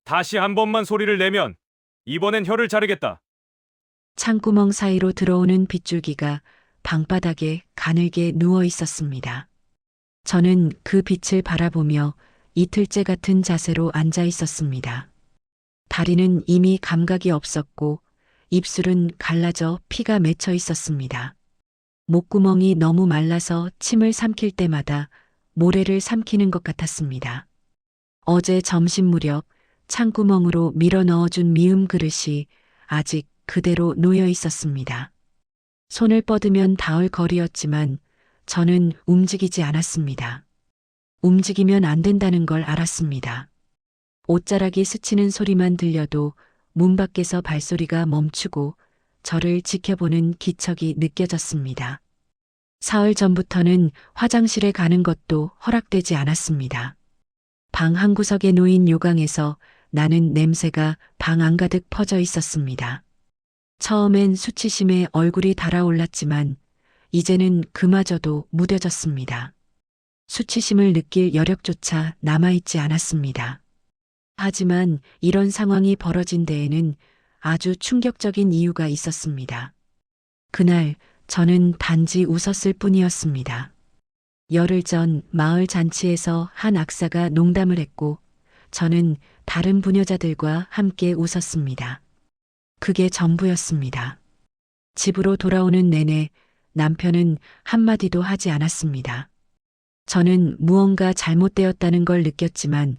다시 한 번만 소리를 내면 이번엔 혀를 자르겠다. 창구멍 사이로 들어오는 빗줄기가 방바닥에 가늘게 누워 있었습니다. 저는 그 빛을 바라보며 이틀째 같은 자세로 앉아 있었습니다. 다리는 이미 감각이 없었고 입술은 갈라져 피가 맺혀 있었습니다. 목구멍이 너무 말라서 침을 삼킬 때마다 모래를 삼키는 것 같았습니다. 어제 점심 무렵 창구멍으로 밀어 넣어준 미음 그릇이 아직 그대로 놓여 있었습니다. 손을 뻗으면 닿을 거리였지만 저는 움직이지 않았습니다. 움직이면 안 된다는 걸 알았습니다. 옷자락이 스치는 소리만 들려도 문 밖에서 발소리가 멈추고 저를 지켜보는 기척이 느껴졌습니다. 사흘 전부터는 화장실에 가는 것도 허락되지 않았습니다. 방 한 구석에 놓인 요강에서 나는 냄새가 방 안가득 퍼져 있었습니다. 처음엔 수치심에 얼굴이 달아올랐지만 이제는 그마저도 무뎌졌습니다. 수치심을 느낄 여력조차 남아있지 않았습니다. 하지만 이런 상황이 벌어진 데에는 아주 충격적인 이유가 있었습니다. 그날 저는 단지 웃었을 뿐이었습니다. 열흘 전 마을 잔치에서 한 악사가 농담을 했고 저는 다른 부녀자들과 함께 웃었습니다. 그게 전부였습니다. 집으로 돌아오는 내내 남편은 한마디도 하지 않았습니다. 저는 무언가 잘못되었다는 걸 느꼈지만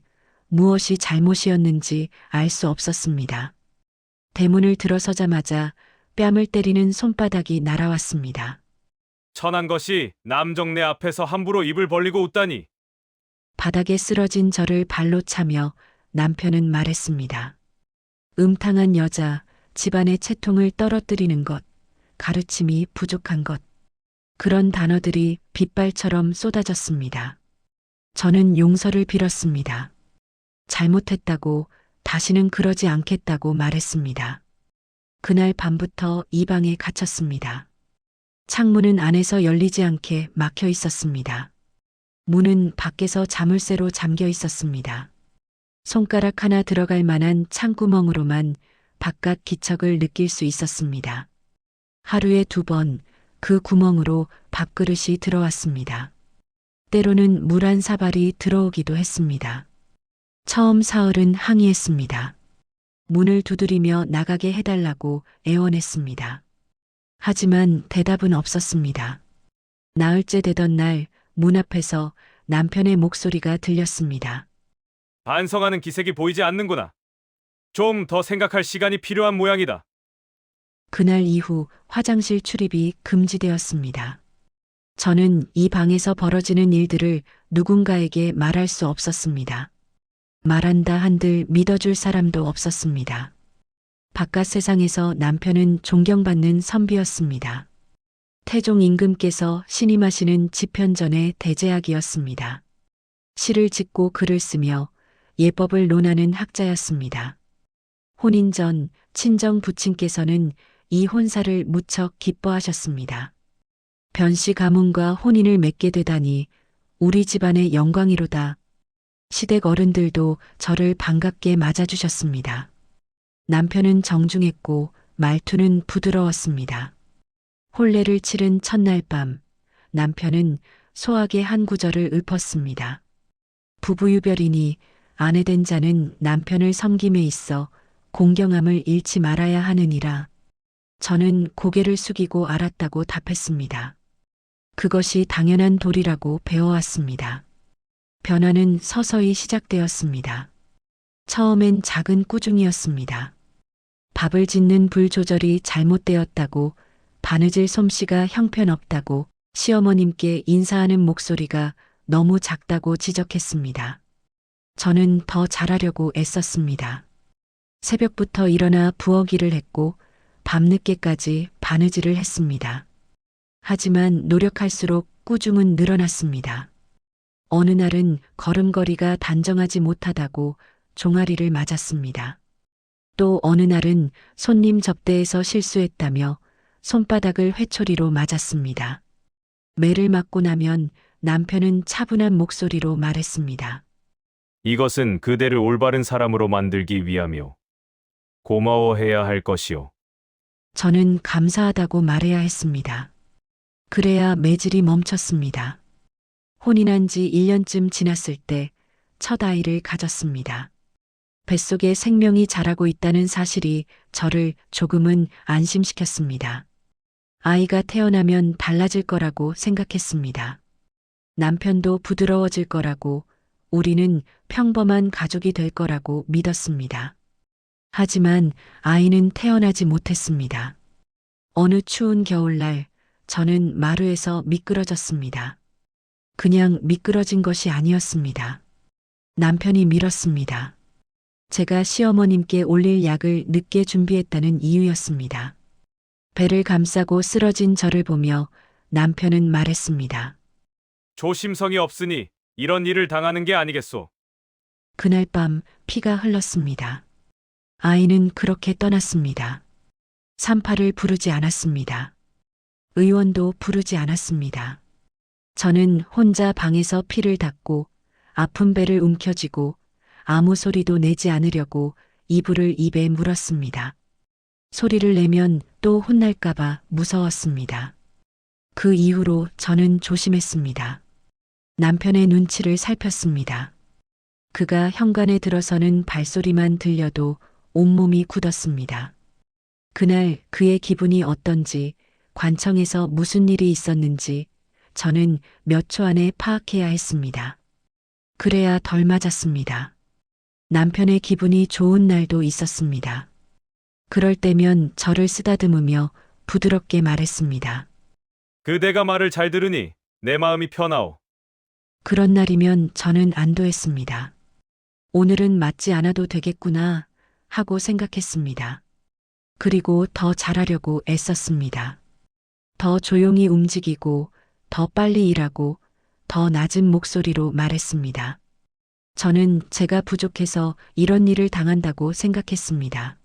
무엇이 잘못이었는지 알 수 없었습니다. 대문을 들어서자마자 뺨을 때리는 손바닥이 날아왔습니다. 천한 것이 남정네 앞에서 함부로 입을 벌리고 웃다니. 바닥에 쓰러진 저를 발로 차며 남편은 말했습니다. 음탕한 여자, 집안의 채통을 떨어뜨리는 것, 가르침이 부족한 것. 그런 단어들이 빗발처럼 쏟아졌습니다. 저는 용서를 빌었습니다. 잘못했다고, 다시는 그러지 않겠다고 말했습니다. 그날 밤부터 이 방에 갇혔습니다. 창문은 안에서 열리지 않게 막혀 있었습니다. 문은 밖에서 자물쇠로 잠겨 있었습니다. 손가락 하나 들어갈 만한 창구멍으로만 바깥 기척을 느낄 수 있었습니다. 하루에 2번 그 구멍으로 밥그릇이 들어왔습니다. 때로는 물 한 사발이 들어오기도 했습니다. 처음 사흘은 항의했습니다. 문을 두드리며 나가게 해달라고 애원했습니다. 하지만 대답은 없었습니다. 나흘째 되던 날 문 앞에서 남편의 목소리가 들렸습니다. 반성하는 기색이 보이지 않는구나. 좀 더 생각할 시간이 필요한 모양이다. 그날 이후 화장실 출입이 금지되었습니다. 저는 이 방에서 벌어지는 일들을 누군가에게 말할 수 없었습니다. 말한다 한들 믿어줄 사람도 없었습니다. 바깥 세상에서 남편은 존경받는 선비였습니다. 태종 임금께서 신임하시는 집현전의 대제학이었습니다. 시를 짓고 글을 쓰며 예법을 논하는 학자였습니다. 혼인 전 친정 부친께서는 이 혼사를 무척 기뻐하셨습니다. 변씨 가문과 혼인을 맺게 되다니 우리 집안의 영광이로다. 시댁 어른들도 저를 반갑게 맞아주셨습니다. 남편은 정중했고 말투는 부드러웠습니다. 혼례를 치른 첫날 밤 남편은 소하게 한 구절을 읊었습니다. 부부유별이니 아내 된 자는 남편을 섬김에 있어 공경함을 잃지 말아야 하느니라. 저는 고개를 숙이고 알았다고 답했습니다. 그것이 당연한 도리라고 배워왔습니다. 변화는 서서히 시작되었습니다. 처음엔 작은 꾸중이었습니다. 밥을 짓는 불 조절이 잘못되었다고, 바느질 솜씨가 형편없다고, 시어머님께 인사하는 목소리가 너무 작다고 지적했습니다. 저는 더 잘하려고 애썼습니다. 새벽부터 일어나 부엌일을 했고 밤늦게까지 바느질을 했습니다. 하지만 노력할수록 꾸중은 늘어났습니다. 어느 날은 걸음걸이가 단정하지 못하다고 종아리를 맞았습니다. 또 어느 날은 손님 접대에서 실수했다며 손바닥을 회초리로 맞았습니다. 매를 맞고 나면 남편은 차분한 목소리로 말했습니다. 이것은 그대를 올바른 사람으로 만들기 위함이오. 고마워해야 할 것이오. 저는 감사하다고 말해야 했습니다. 그래야 매질이 멈췄습니다. 혼인한 지 1년쯤 지났을 때 첫 아이를 가졌습니다. 뱃속에 생명이 자라고 있다는 사실이 저를 조금은 안심시켰습니다. 아이가 태어나면 달라질 거라고 생각했습니다. 남편도 부드러워질 거라고, 우리는 평범한 가족이 될 거라고 믿었습니다. 하지만 아이는 태어나지 못했습니다. 어느 추운 겨울날 저는 마루에서 미끄러졌습니다. 그냥 미끄러진 것이 아니었습니다. 남편이 밀었습니다. 제가 시어머님께 올릴 약을 늦게 준비했다는 이유였습니다. 배를 감싸고 쓰러진 저를 보며 남편은 말했습니다. 조심성이 없으니 이런 일을 당하는 게 아니겠소. 그날 밤 피가 흘렀습니다. 아이는 그렇게 떠났습니다. 산파를 부르지 않았습니다. 의원도 부르지 않았습니다. 저는 혼자 방에서 피를 닦고 아픈 배를 움켜쥐고 아무 소리도 내지 않으려고 이불을 입에 물었습니다. 소리를 내면 또 혼날까봐 무서웠습니다. 그 이후로 저는 조심했습니다. 남편의 눈치를 살폈습니다. 그가 현관에 들어서는 발소리만 들려도 온몸이 굳었습니다. 그날 그의 기분이 어떤지, 관청에서 무슨 일이 있었는지 저는 몇 초 안에 파악해야 했습니다. 그래야 덜 맞았습니다. 남편의 기분이 좋은 날도 있었습니다. 그럴 때면 저를 쓰다듬으며 부드럽게 말했습니다. 그대가 말을 잘 들으니 내 마음이 편하오. 그런 날이면 저는 안도했습니다. 오늘은 맞지 않아도 되겠구나 하고 생각했습니다. 그리고 더 잘하려고 애썼습니다. 더 조용히 움직이고, 더 빨리 일하고, 더 낮은 목소리로 말했습니다. 저는 제가 부족해서 이런 일을 당한다고 생각했습니다.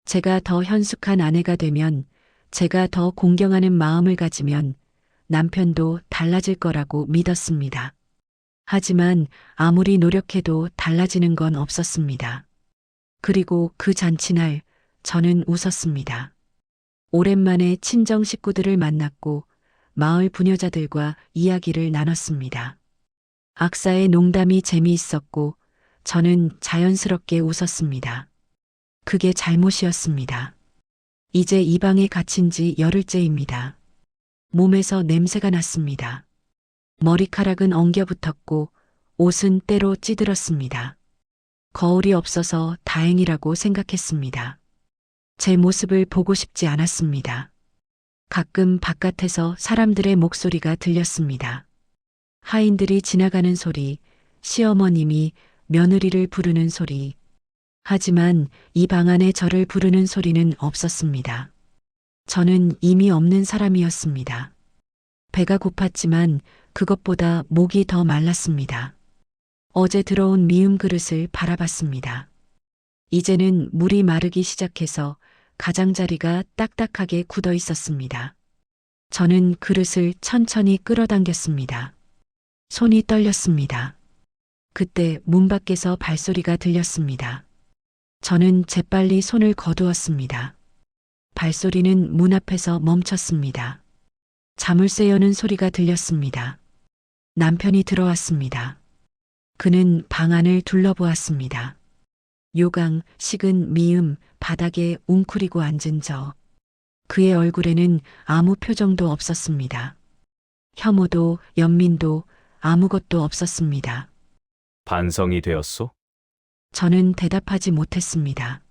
제가 더 현숙한 아내가 되면, 제가 더 공경하는 마음을 가지면 남편도 달라질 거라고 믿었습니다. 하지만 아무리 노력해도 달라지는 건 없었습니다. 그리고 그 잔치날 저는 웃었습니다. 오랜만에 친정 식구들을 만났고 마을 부녀자들과 이야기를 나눴습니다. 악사의 농담이 재미있었고 저는 자연스럽게 웃었습니다. 그게 잘못이었습니다. 이제 이 방에 갇힌 지 열흘째입니다. 몸에서 냄새가 났습니다. 머리카락은 엉겨붙었고 옷은 때로 찌들었습니다. 거울이 없어서 다행이라고 생각했습니다. 제 모습을 보고 싶지 않았습니다. 가끔 바깥에서 사람들의 목소리가 들렸습니다. 하인들이 지나가는 소리, 시어머님이 며느리를 부르는 소리. 하지만 이 방 안에 저를 부르는 소리는 없었습니다. 저는 이미 없는 사람이었습니다. 배가 고팠지만 그것보다 목이 더 말랐습니다. 어제 들어온 미음 그릇을 바라봤습니다. 이제는 물이 마르기 시작해서 가장자리가 딱딱하게 굳어 있었습니다. 저는 그릇을 천천히 끌어당겼습니다. 손이 떨렸습니다. 그때 문 밖에서 발소리가 들렸습니다. 저는 재빨리 손을 거두었습니다. 발소리는 문 앞에서 멈췄습니다. 자물쇠 여는 소리가 들렸습니다. 남편이 들어왔습니다. 그는 방 안을 둘러보았습니다. 요강, 식은 미음, 바닥에 웅크리고 앉은 저. 그의 얼굴에는 아무 표정도 없었습니다. 혐오도 연민도 아무것도 없었습니다. 반성이 되었소? 저는 대답하지 못했습니다.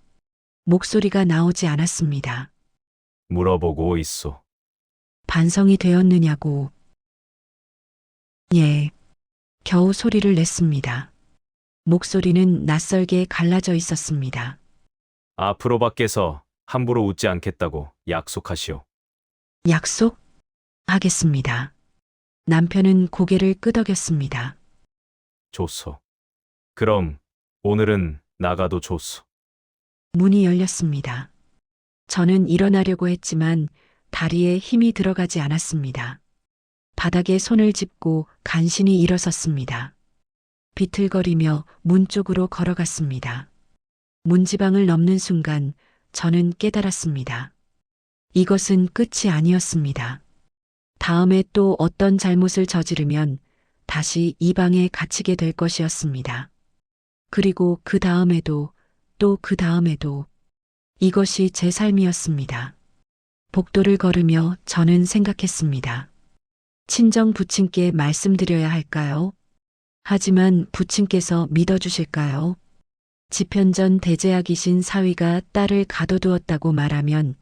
목소리가 나오지 않았습니다. 물어보고 있소. 반성이 되었느냐고. 예. 겨우 소리를 냈습니다. 목소리는 낯설게 갈라져 있었습니다. 앞으로 밖에서 함부로 웃지 않겠다고 약속하시오. 약속? 하겠습니다. 남편은 고개를 끄덕였습니다. 좋소. 그럼 오늘은 나가도 좋소. 문이 열렸습니다. 저는 일어나려고 했지만 다리에 힘이 들어가지 않았습니다. 바닥에 손을 짚고 간신히 일어섰습니다. 비틀거리며 문 쪽으로 걸어갔습니다. 문지방을 넘는 순간 저는 깨달았습니다. 이것은 끝이 아니었습니다. 다음에 또 어떤 잘못을 저지르면 다시 이 방에 갇히게 될 것이었습니다. 그리고 그 다음에도 또 그 다음에도 이것이 제 삶이었습니다. 복도를 걸으며 저는 생각했습니다. 친정 부친께 말씀드려야 할까요? 하지만 부친께서 믿어주실까요? 집현전 대제하기신 사위가 딸을 가둬두었다고 말하면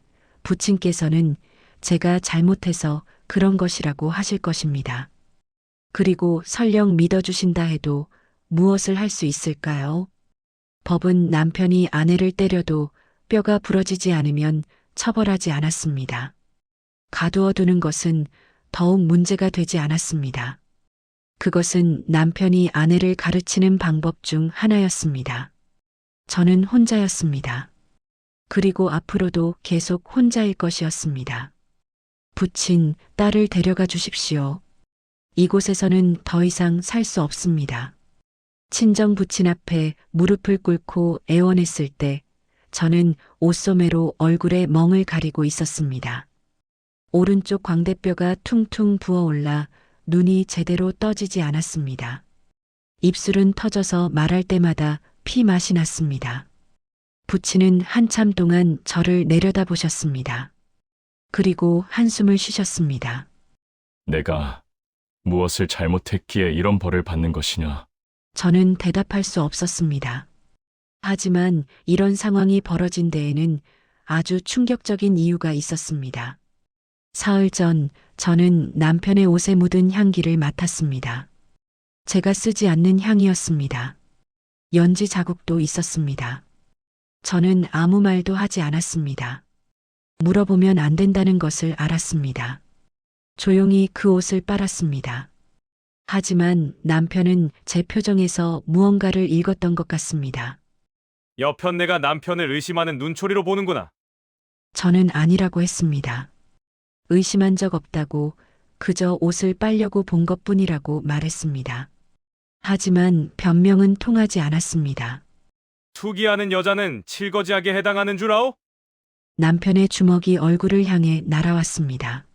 부친께서는 제가 잘못해서 그런 것이라고 하실 것입니다. 그리고 설령 믿어주신다 해도 무엇을 할 수 있을까요? 법은 남편이 아내를 때려도 뼈가 부러지지 않으면 처벌하지 않았습니다. 가두어 두는 것은 더욱 문제가 되지 않았습니다. 그것은 남편이 아내를 가르치는 방법 중 하나였습니다. 저는 혼자였습니다. 그리고 앞으로도 계속 혼자일 것이었습니다. 부친, 딸을 데려가 주십시오. 이곳에서는 더 이상 살 수 없습니다. 친정 부친 앞에 무릎을 꿇고 애원했을 때 저는 옷소매로 얼굴에 멍을 가리고 있었습니다. 오른쪽 광대뼈가 퉁퉁 부어올라 눈이 제대로 떠지지 않았습니다. 입술은 터져서 말할 때마다 피 맛이 났습니다. 부친은 한참 동안 저를 내려다보셨습니다. 그리고 한숨을 쉬셨습니다. 내가 무엇을 잘못했기에 이런 벌을 받는 것이냐? 저는 대답할 수 없었습니다. 하지만 이런 상황이 벌어진 데에는 아주 충격적인 이유가 있었습니다. 사흘 전 저는 남편의 옷에 묻은 향기를 맡았습니다. 제가 쓰지 않는 향이었습니다. 연지 자국도 있었습니다. 저는 아무 말도 하지 않았습니다. 물어보면 안 된다는 것을 알았습니다. 조용히 그 옷을 빨았습니다. 하지만 남편은 제 표정에서 무언가를 읽었던 것 같습니다. 여편네가 남편을 의심하는 눈초리로 보는구나. 저는 아니라고 했습니다. 의심한 적 없다고 그저 옷을 빨려고 본 것뿐이라고 말했습니다. 하지만 변명은 통하지 않았습니다. 투기하는 여자는 칠거지하게 해당하는 줄 아오? 남편의 주먹이 얼굴을 향해 날아왔습니다.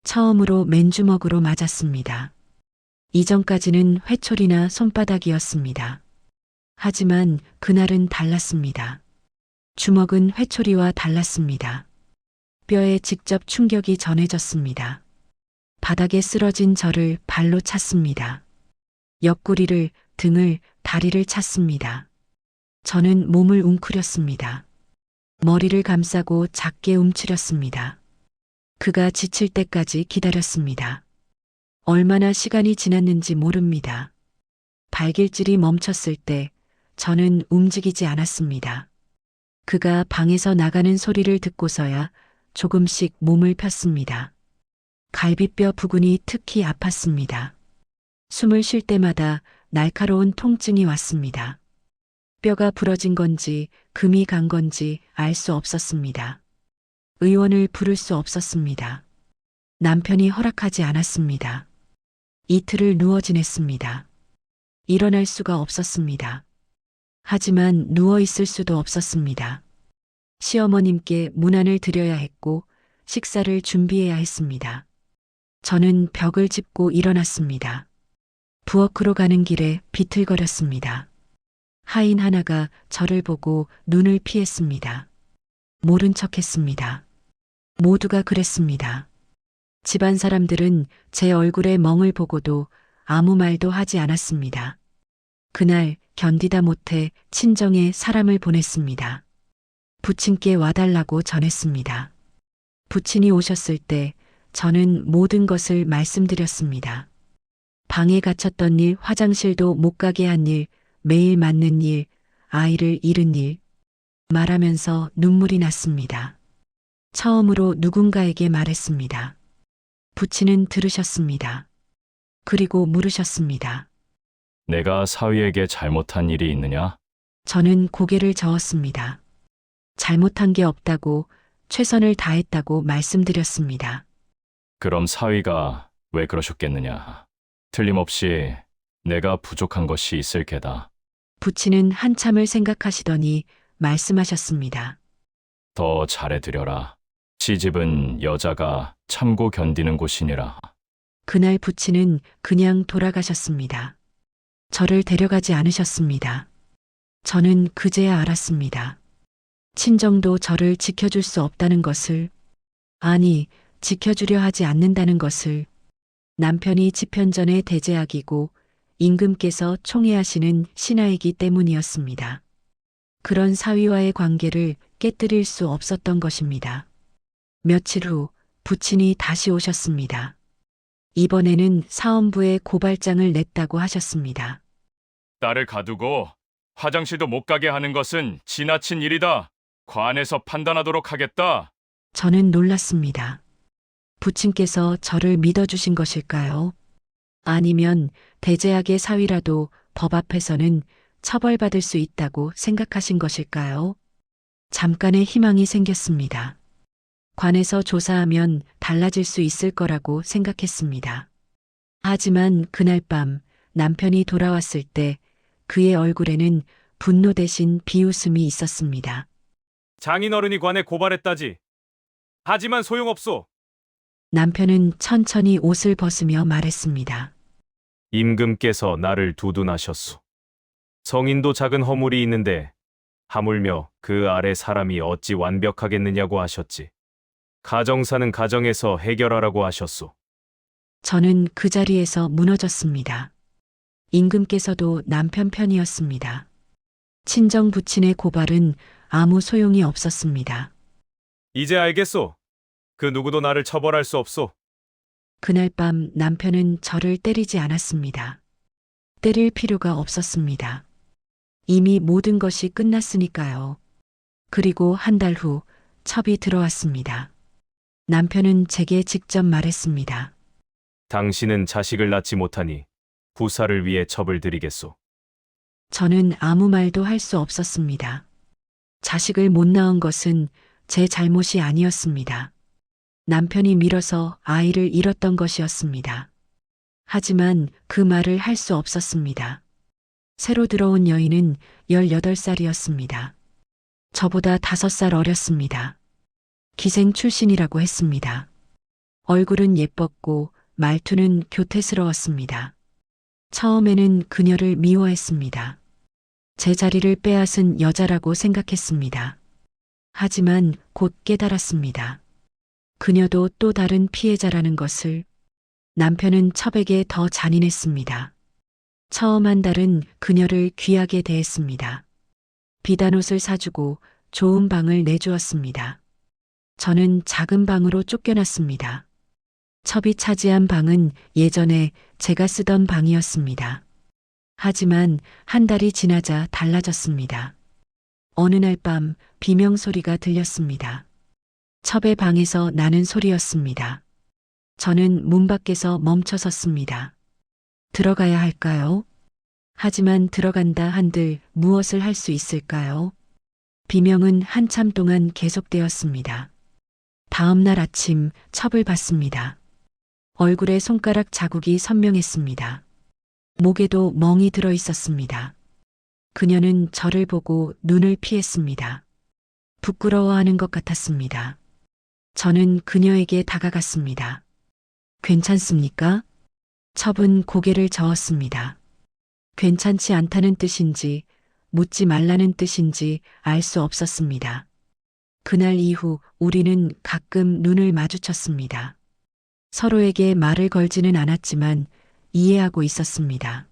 처음으로 맨주먹으로 맞았습니다. 이전까지는 회초리나 손바닥이었습니다. 하지만 그날은 달랐습니다. 주먹은 회초리와 달랐습니다. 뼈에 직접 충격이 전해졌습니다. 바닥에 쓰러진 저를 발로 찼습니다. 옆구리를, 등을, 다리를 찼습니다. 저는 몸을 웅크렸습니다. 머리를 감싸고 작게 움츠렸습니다. 그가 지칠 때까지 기다렸습니다. 얼마나 시간이 지났는지 모릅니다. 발길질이 멈췄을 때 저는 움직이지 않았습니다. 그가 방에서 나가는 소리를 듣고서야 조금씩 몸을 폈습니다. 갈비뼈 부근이 특히 아팠습니다. 숨을 쉴 때마다 날카로운 통증이 왔습니다. 뼈가 부러진 건지 금이 간 건지 알 수 없었습니다. 의원을 부를 수 없었습니다. 남편이 허락하지 않았습니다. 이틀을 누워 지냈습니다. 일어날 수가 없었습니다. 하지만 누워 있을 수도 없었습니다. 시어머님께 문안을 드려야 했고 식사를 준비해야 했습니다. 저는 벽을 짚고 일어났습니다. 부엌으로 가는 길에 비틀거렸습니다. 하인 하나가 저를 보고 눈을 피했습니다. 모른 척했습니다. 모두가 그랬습니다. 집안 사람들은 제 얼굴에 멍을 보고도 아무 말도 하지 않았습니다. 그날 견디다 못해 친정에 사람을 보냈습니다. 부친께 와달라고 전했습니다. 부친이 오셨을 때 저는 모든 것을 말씀드렸습니다. 방에 갇혔던 일, 화장실도 못 가게 한 일, 매일 맞는 일, 아이를 잃은 일, 말하면서 눈물이 났습니다. 처음으로 누군가에게 말했습니다. 부친은 들으셨습니다. 그리고 물으셨습니다. 내가 사위에게 잘못한 일이 있느냐? 저는 고개를 저었습니다. 잘못한 게 없다고 최선을 다했다고 말씀드렸습니다. 그럼 사위가 왜 그러셨겠느냐? 틀림없이 내가 부족한 것이 있을 게다. 부친은 한참을 생각하시더니 말씀하셨습니다. 더 잘해드려라. 시집은 여자가 참고 견디는 곳이니라. 그날 부친은 그냥 돌아가셨습니다. 저를 데려가지 않으셨습니다. 저는 그제야 알았습니다. 친정도 저를 지켜줄 수 없다는 것을, 아니, 지켜주려 하지 않는다는 것을, 남편이 집현전의 대제학이고 임금께서 총애하시는 신하이기 때문이었습니다. 그런 사위와의 관계를 깨뜨릴 수 없었던 것입니다. 며칠 후 부친이 다시 오셨습니다. 이번에는 사헌부에 고발장을 냈다고 하셨습니다. 딸을 가두고 화장실도 못 가게 하는 것은 지나친 일이다. 관에서 판단하도록 하겠다. 저는 놀랐습니다. 부친께서 저를 믿어주신 것일까요? 아니면 대제학의 사위라도 법 앞에서는 처벌받을 수 있다고 생각하신 것일까요? 잠깐의 희망이 생겼습니다. 관에서 조사하면 달라질 수 있을 거라고 생각했습니다. 하지만 그날 밤 남편이 돌아왔을 때 그의 얼굴에는 분노 대신 비웃음이 있었습니다. 장인어른이 관에 고발했다지. 하지만 소용없소. 남편은 천천히 옷을 벗으며 말했습니다. 임금께서 나를 두둔하셨소. 성인도 작은 허물이 있는데 하물며 그 아래 사람이 어찌 완벽하겠느냐고 하셨지. 가정사는 가정에서 해결하라고 하셨소. 저는 그 자리에서 무너졌습니다. 임금께서도 남편 편이었습니다. 친정 부친의 고발은 아무 소용이 없었습니다. 이제 알겠소. 그 누구도 나를 처벌할 수 없소. 그날 밤 남편은 저를 때리지 않았습니다. 때릴 필요가 없었습니다. 이미 모든 것이 끝났으니까요. 그리고 한 달 후 첩이 들어왔습니다. 남편은 제게 직접 말했습니다. 당신은 자식을 낳지 못하니 후사를 위해 첩을 드리겠소. 저는 아무 말도 할 수 없었습니다. 자식을 못 낳은 것은 제 잘못이 아니었습니다. 남편이 밀어서 아이를 잃었던 것이었습니다. 하지만 그 말을 할 수 없었습니다. 새로 들어온 여인은 18살이었습니다. 저보다 5살 어렸습니다. 기생 출신이라고 했습니다. 얼굴은 예뻤고 말투는 교태스러웠습니다. 처음에는 그녀를 미워했습니다. 제 자리를 빼앗은 여자라고 생각했습니다. 하지만 곧 깨달았습니다. 그녀도 또 다른 피해자라는 것을. 남편은 첩에게 더 잔인했습니다. 처음 한 달은 그녀를 귀하게 대했습니다. 비단옷을 사주고 좋은 방을 내주었습니다. 저는 작은 방으로 쫓겨났습니다. 첩이 차지한 방은 예전에 제가 쓰던 방이었습니다. 하지만 한 달이 지나자 달라졌습니다. 어느 날 밤 비명 소리가 들렸습니다. 첩의 방에서 나는 소리였습니다. 저는 문 밖에서 멈춰 섰습니다. 들어가야 할까요? 하지만 들어간다 한들 무엇을 할 수 있을까요? 비명은 한참 동안 계속되었습니다. 다음 날 아침 첩을 봤습니다. 얼굴에 손가락 자국이 선명했습니다. 목에도 멍이 들어 있었습니다. 그녀는 저를 보고 눈을 피했습니다. 부끄러워하는 것 같았습니다. 저는 그녀에게 다가갔습니다. 괜찮습니까? 첩은 고개를 저었습니다. 괜찮지 않다는 뜻인지 묻지 말라는 뜻인지 알 수 없었습니다. 그날 이후 우리는 가끔 눈을 마주쳤습니다. 서로에게 말을 걸지는 않았지만 이해하고 있었습니다.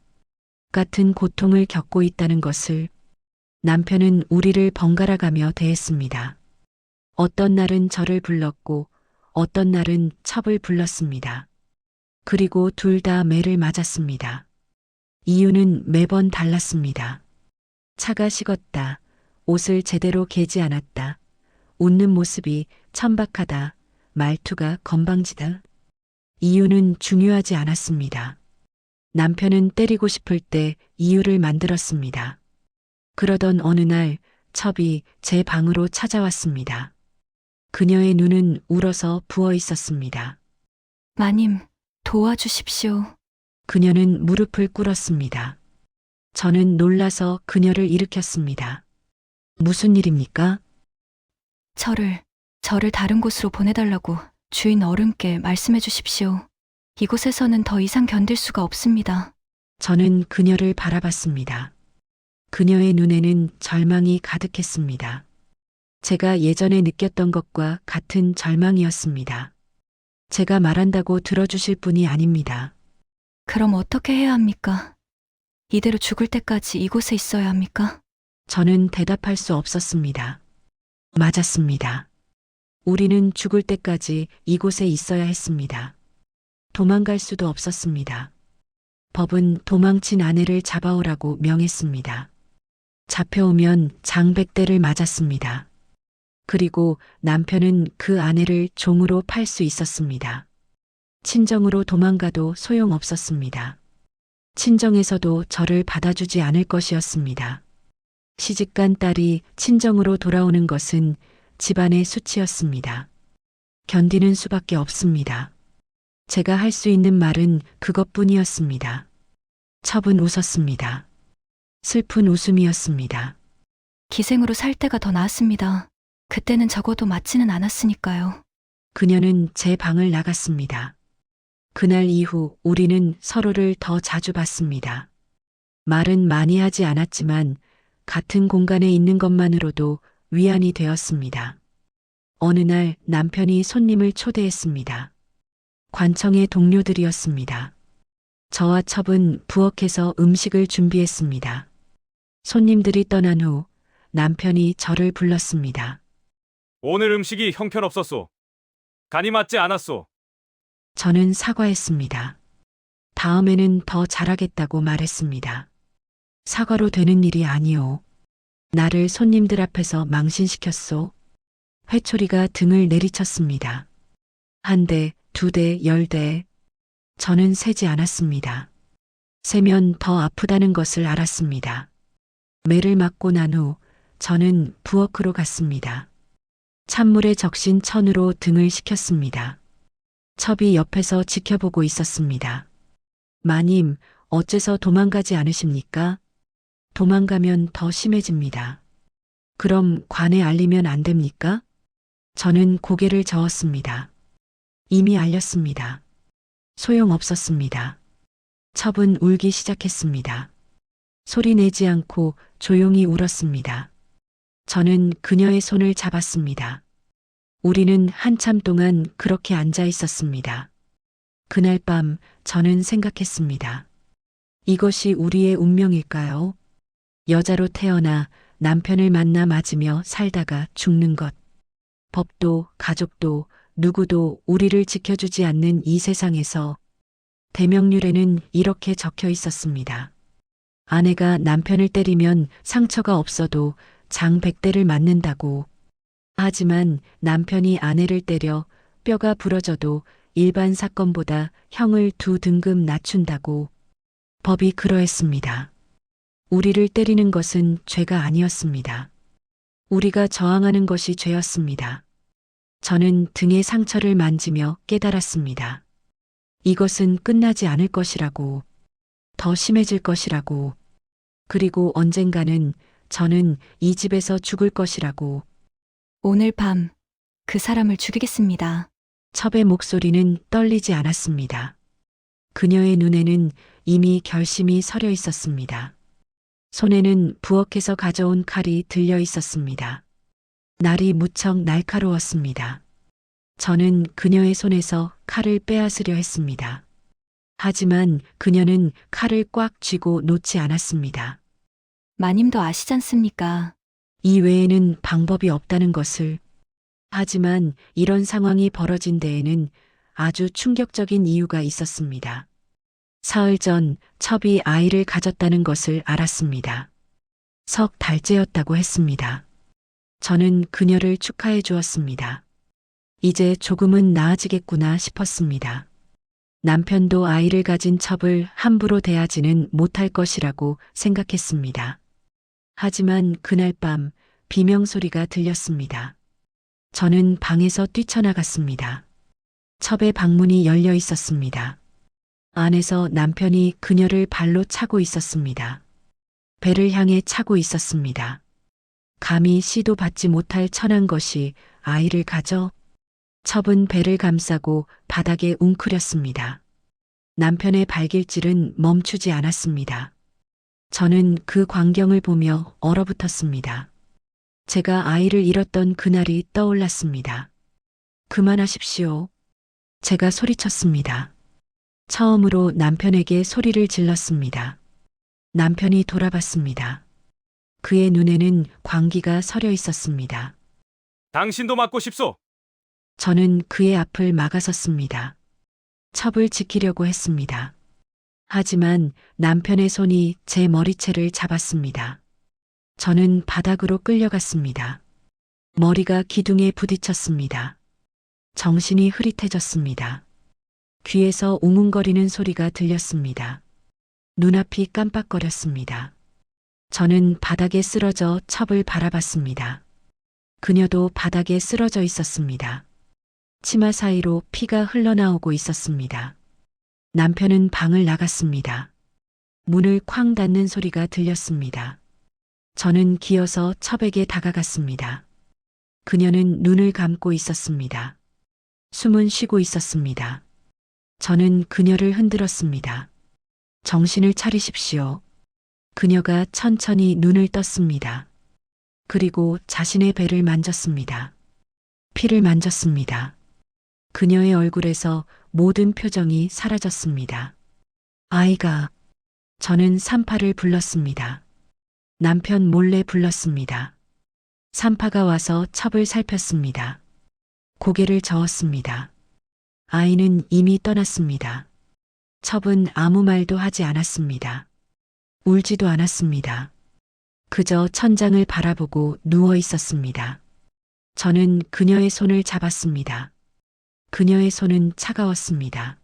같은 고통을 겪고 있다는 것을. 남편은 우리를 번갈아 가며 대했습니다. 어떤 날은 저를 불렀고 어떤 날은 첩을 불렀습니다. 그리고 둘 다 매를 맞았습니다. 이유는 매번 달랐습니다. 차가 식었다. 옷을 제대로 개지 않았다. 웃는 모습이 천박하다. 말투가 건방지다. 이유는 중요하지 않았습니다. 남편은 때리고 싶을 때 이유를 만들었습니다. 그러던 어느 날 첩이 제 방으로 찾아왔습니다. 그녀의 눈은 울어서 부어 있었습니다. 마님, 도와주십시오. 그녀는 무릎을 꿇었습니다. 저는 놀라서 그녀를 일으켰습니다. 무슨 일입니까? 저를 다른 곳으로 보내달라고 주인 어른께 말씀해 주십시오. 이곳에서는 더 이상 견딜 수가 없습니다. 저는 그녀를 바라봤습니다. 그녀의 눈에는 절망이 가득했습니다. 제가 예전에 느꼈던 것과 같은 절망이었습니다. 제가 말한다고 들어주실 분이 아닙니다. 그럼 어떻게 해야 합니까? 이대로 죽을 때까지 이곳에 있어야 합니까? 저는 대답할 수 없었습니다. 맞았습니다. 우리는 죽을 때까지 이곳에 있어야 했습니다. 도망갈 수도 없었습니다. 법은 도망친 아내를 잡아오라고 명했습니다. 잡혀오면 장백대를 맞았습니다. 그리고 남편은 그 아내를 종으로 팔 수 있었습니다. 친정으로 도망가도 소용없었습니다. 친정에서도 저를 받아주지 않을 것이었습니다. 시집간 딸이 친정으로 돌아오는 것은 집안의 수치였습니다. 견디는 수밖에 없습니다. 제가 할 수 있는 말은 그것뿐이었습니다. 첩은 웃었습니다. 슬픈 웃음이었습니다. 기생으로 살 때가 더 나았습니다. 그때는 적어도 맞지는 않았으니까요. 그녀는 제 방을 나갔습니다. 그날 이후 우리는 서로를 더 자주 봤습니다. 말은 많이 하지 않았지만 같은 공간에 있는 것만으로도 위안이 되었습니다. 어느 날 남편이 손님을 초대했습니다. 관청의 동료들이었습니다. 저와 첩은 부엌에서 음식을 준비했습니다. 손님들이 떠난 후 남편이 저를 불렀습니다. 오늘 음식이 형편없었소. 간이 맞지 않았소. 저는 사과했습니다. 다음에는 더 잘하겠다고 말했습니다. 사과로 되는 일이 아니오. 나를 손님들 앞에서 망신시켰소. 회초리가 등을 내리쳤습니다. 한 대, 두 대, 10대. 저는 세지 않았습니다. 세면 더 아프다는 것을 알았습니다. 매를 맞고 난 후 저는 부엌으로 갔습니다. 찬물에 적신 천으로 등을 식혔습니다. 첩이 옆에서 지켜보고 있었습니다. 마님, 어째서 도망가지 않으십니까? 도망가면 더 심해집니다. 그럼 관에 알리면 안 됩니까? 저는 고개를 저었습니다. 이미 알렸습니다. 소용없었습니다. 첩은 울기 시작했습니다. 소리 내지 않고 조용히 울었습니다. 저는 그녀의 손을 잡았습니다. 우리는 한참 동안 그렇게 앉아 있었습니다. 그날 밤 저는 생각했습니다. 이것이 우리의 운명일까요? 여자로 태어나 남편을 만나 맞으며 살다가 죽는 것. 법도 가족도 누구도 우리를 지켜주지 않는 이 세상에서 대명률에는 이렇게 적혀 있었습니다. 아내가 남편을 때리면 상처가 없어도 장 100대를 맞는다고. 하지만 남편이 아내를 때려 뼈가 부러져도 일반 사건보다 형을 2등급 낮춘다고. 법이 그러했습니다. 우리를 때리는 것은 죄가 아니었습니다. 우리가 저항하는 것이 죄였습니다. 저는 등의 상처를 만지며 깨달았습니다. 이것은 끝나지 않을 것이라고, 더 심해질 것이라고, 그리고 언젠가는 저는 이 집에서 죽을 것이라고. 오늘 밤 그 사람을 죽이겠습니다. 첩의 목소리는 떨리지 않았습니다. 그녀의 눈에는 이미 결심이 서려 있었습니다. 손에는 부엌에서 가져온 칼이 들려 있었습니다. 날이 무척 날카로웠습니다. 저는 그녀의 손에서 칼을 빼앗으려 했습니다. 하지만 그녀는 칼을 꽉 쥐고 놓지 않았습니다. 마님도 아시지 않습니까? 이 외에는 방법이 없다는 것을. 하지만 이런 상황이 벌어진 데에는 아주 충격적인 이유가 있었습니다. 사흘 전 첩이 아이를 가졌다는 것을 알았습니다. 석 달째였다고 했습니다. 저는 그녀를 축하해 주었습니다. 이제 조금은 나아지겠구나 싶었습니다. 남편도 아이를 가진 첩을 함부로 대하지는 못할 것이라고 생각했습니다. 하지만 그날 밤 비명소리가 들렸습니다. 저는 방에서 뛰쳐나갔습니다. 첩의 방문이 열려 있었습니다. 안에서 남편이 그녀를 발로 차고 있었습니다. 배를 향해 차고 있었습니다. 감히 씨도 받지 못할 천한 것이 아이를 가져 첩은 배를 감싸고 바닥에 웅크렸습니다. 남편의 발길질은 멈추지 않았습니다. 저는 그 광경을 보며 얼어붙었습니다. 제가 아이를 잃었던 그날이 떠올랐습니다. 그만하십시오. 제가 소리쳤습니다. 처음으로 남편에게 소리를 질렀습니다. 남편이 돌아봤습니다. 그의 눈에는 광기가 서려 있었습니다. 당신도 맞고 싶소. 저는 그의 앞을 막아섰습니다. 첩을 지키려고 했습니다. 하지만 남편의 손이 제 머리채를 잡았습니다. 저는 바닥으로 끌려갔습니다. 머리가 기둥에 부딪혔습니다. 정신이 흐릿해졌습니다. 귀에서 웅웅거리는 소리가 들렸습니다. 눈앞이 깜빡거렸습니다. 저는 바닥에 쓰러져 첩을 바라봤습니다. 그녀도 바닥에 쓰러져 있었습니다. 치마 사이로 피가 흘러나오고 있었습니다. 남편은 방을 나갔습니다. 문을 쾅 닫는 소리가 들렸습니다. 저는 기어서 첩에게 다가갔습니다. 그녀는 눈을 감고 있었습니다. 숨은 쉬고 있었습니다. 저는 그녀를 흔들었습니다. 정신을 차리십시오. 그녀가 천천히 눈을 떴습니다. 그리고 자신의 배를 만졌습니다. 피를 만졌습니다. 그녀의 얼굴에서 모든 표정이 사라졌습니다. 아이가, 저는 산파를 불렀습니다. 남편 몰래 불렀습니다. 산파가 와서 첩을 살폈습니다. 고개를 저었습니다. 아이는 이미 떠났습니다. 첩은 아무 말도 하지 않았습니다. 울지도 않았습니다. 그저 천장을 바라보고 누워 있었습니다. 저는 그녀의 손을 잡았습니다. 그녀의 손은 차가웠습니다.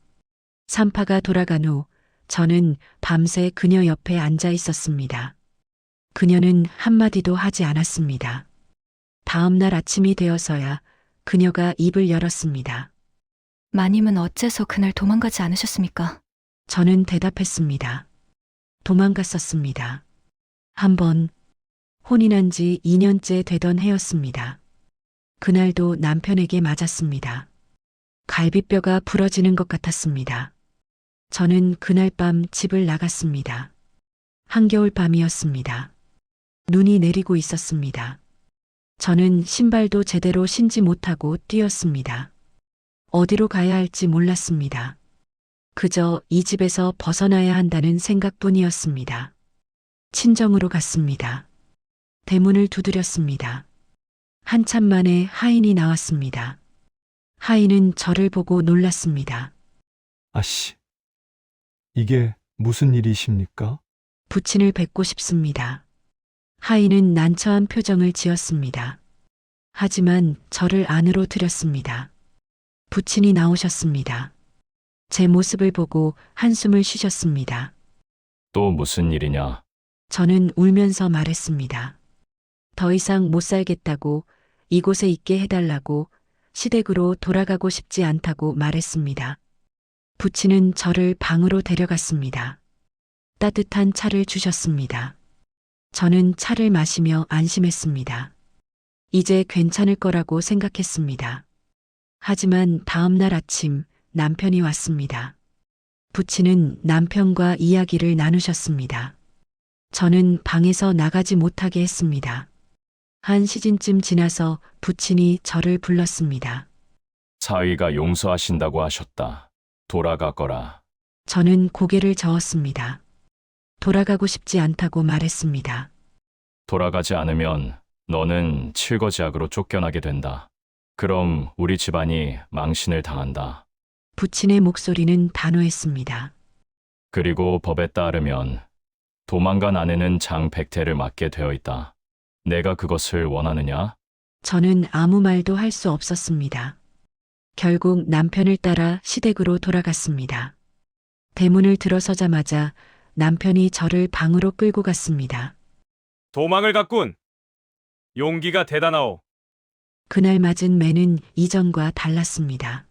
산파가 돌아간 후 저는 밤새 그녀 옆에 앉아 있었습니다. 그녀는 한마디도 하지 않았습니다. 다음 날 아침이 되어서야 그녀가 입을 열었습니다. 마님은 어째서 그날 도망가지 않으셨습니까? 저는 대답했습니다. 도망갔었습니다. 한 번, 혼인한 지 2년째 되던 해였습니다. 그날도 남편에게 맞았습니다. 갈비뼈가 부러지는 것 같았습니다. 저는 그날 밤 집을 나갔습니다. 한겨울 밤이었습니다. 눈이 내리고 있었습니다. 저는 신발도 제대로 신지 못하고 뛰었습니다. 어디로 가야 할지 몰랐습니다. 그저 이 집에서 벗어나야 한다는 생각뿐이었습니다. 친정으로 갔습니다. 대문을 두드렸습니다. 한참 만에 하인이 나왔습니다. 하인은 저를 보고 놀랐습니다. 아씨, 이게 무슨 일이십니까? 부친을 뵙고 싶습니다. 하인은 난처한 표정을 지었습니다. 하지만 저를 안으로 들였습니다. 부친이 나오셨습니다. 제 모습을 보고 한숨을 쉬셨습니다. 또 무슨 일이냐? 저는 울면서 말했습니다. 더 이상 못 살겠다고, 이곳에 있게 해달라고, 시댁으로 돌아가고 싶지 않다고 말했습니다. 부친은 저를 방으로 데려갔습니다. 따뜻한 차를 주셨습니다. 저는 차를 마시며 안심했습니다. 이제 괜찮을 거라고 생각했습니다. 하지만 다음 날 아침 남편이 왔습니다. 부친은 남편과 이야기를 나누셨습니다. 저는 방에서 나가지 못하게 했습니다. 한 시즌쯤 지나서 부친이 저를 불렀습니다. 사위가 용서하신다고 하셨다. 돌아가거라. 저는 고개를 저었습니다. 돌아가고 싶지 않다고 말했습니다. 돌아가지 않으면 너는 칠거지약으로 쫓겨나게 된다. 그럼 우리 집안이 망신을 당한다. 부친의 목소리는 단호했습니다. 그리고 법에 따르면 도망간 아내는 장백태를 맡게 되어 있다. 내가 그것을 원하느냐? 저는 아무 말도 할 수 없었습니다. 결국 남편을 따라 시댁으로 돌아갔습니다. 대문을 들어서자마자 남편이 저를 방으로 끌고 갔습니다. 도망을 갔군. 용기가 대단하오. 그날 맞은 매는 이전과 달랐습니다.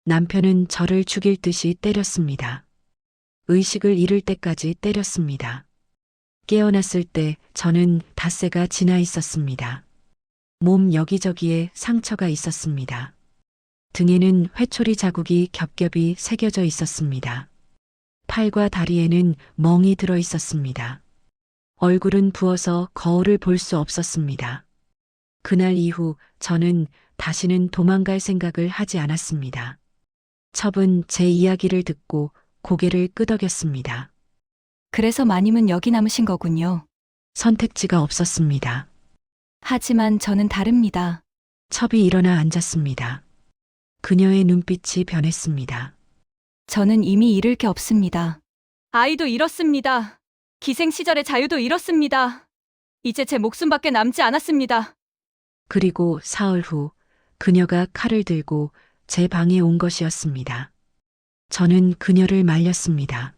남편은 저를 죽일 듯이 때렸습니다. 의식을 잃을 때까지 때렸습니다. 깨어났을 때 저는 닷새가 지나 있었습니다. 몸 여기저기에 상처가 있었습니다. 등에는 회초리 자국이 겹겹이 새겨져 있었습니다. 팔과 다리에는 멍이 들어 있었습니다. 얼굴은 부어서 거울을 볼 수 없었습니다. 그날 이후 저는 다시는 도망갈 생각을 하지 않았습니다. 첩은 제 이야기를 듣고 고개를 끄덕였습니다. 그래서 마님은 여기 남으신 거군요. 선택지가 없었습니다. 하지만 저는 다릅니다. 첩이 일어나 앉았습니다. 그녀의 눈빛이 변했습니다. 저는 이미 잃을 게 없습니다. 아이도 잃었습니다. 기생 시절의 자유도 잃었습니다. 이제 제 목숨밖에 남지 않았습니다. 그리고 사흘 후 그녀가 칼을 들고 제 방에 온 것이었습니다. 저는 그녀를 말렸습니다.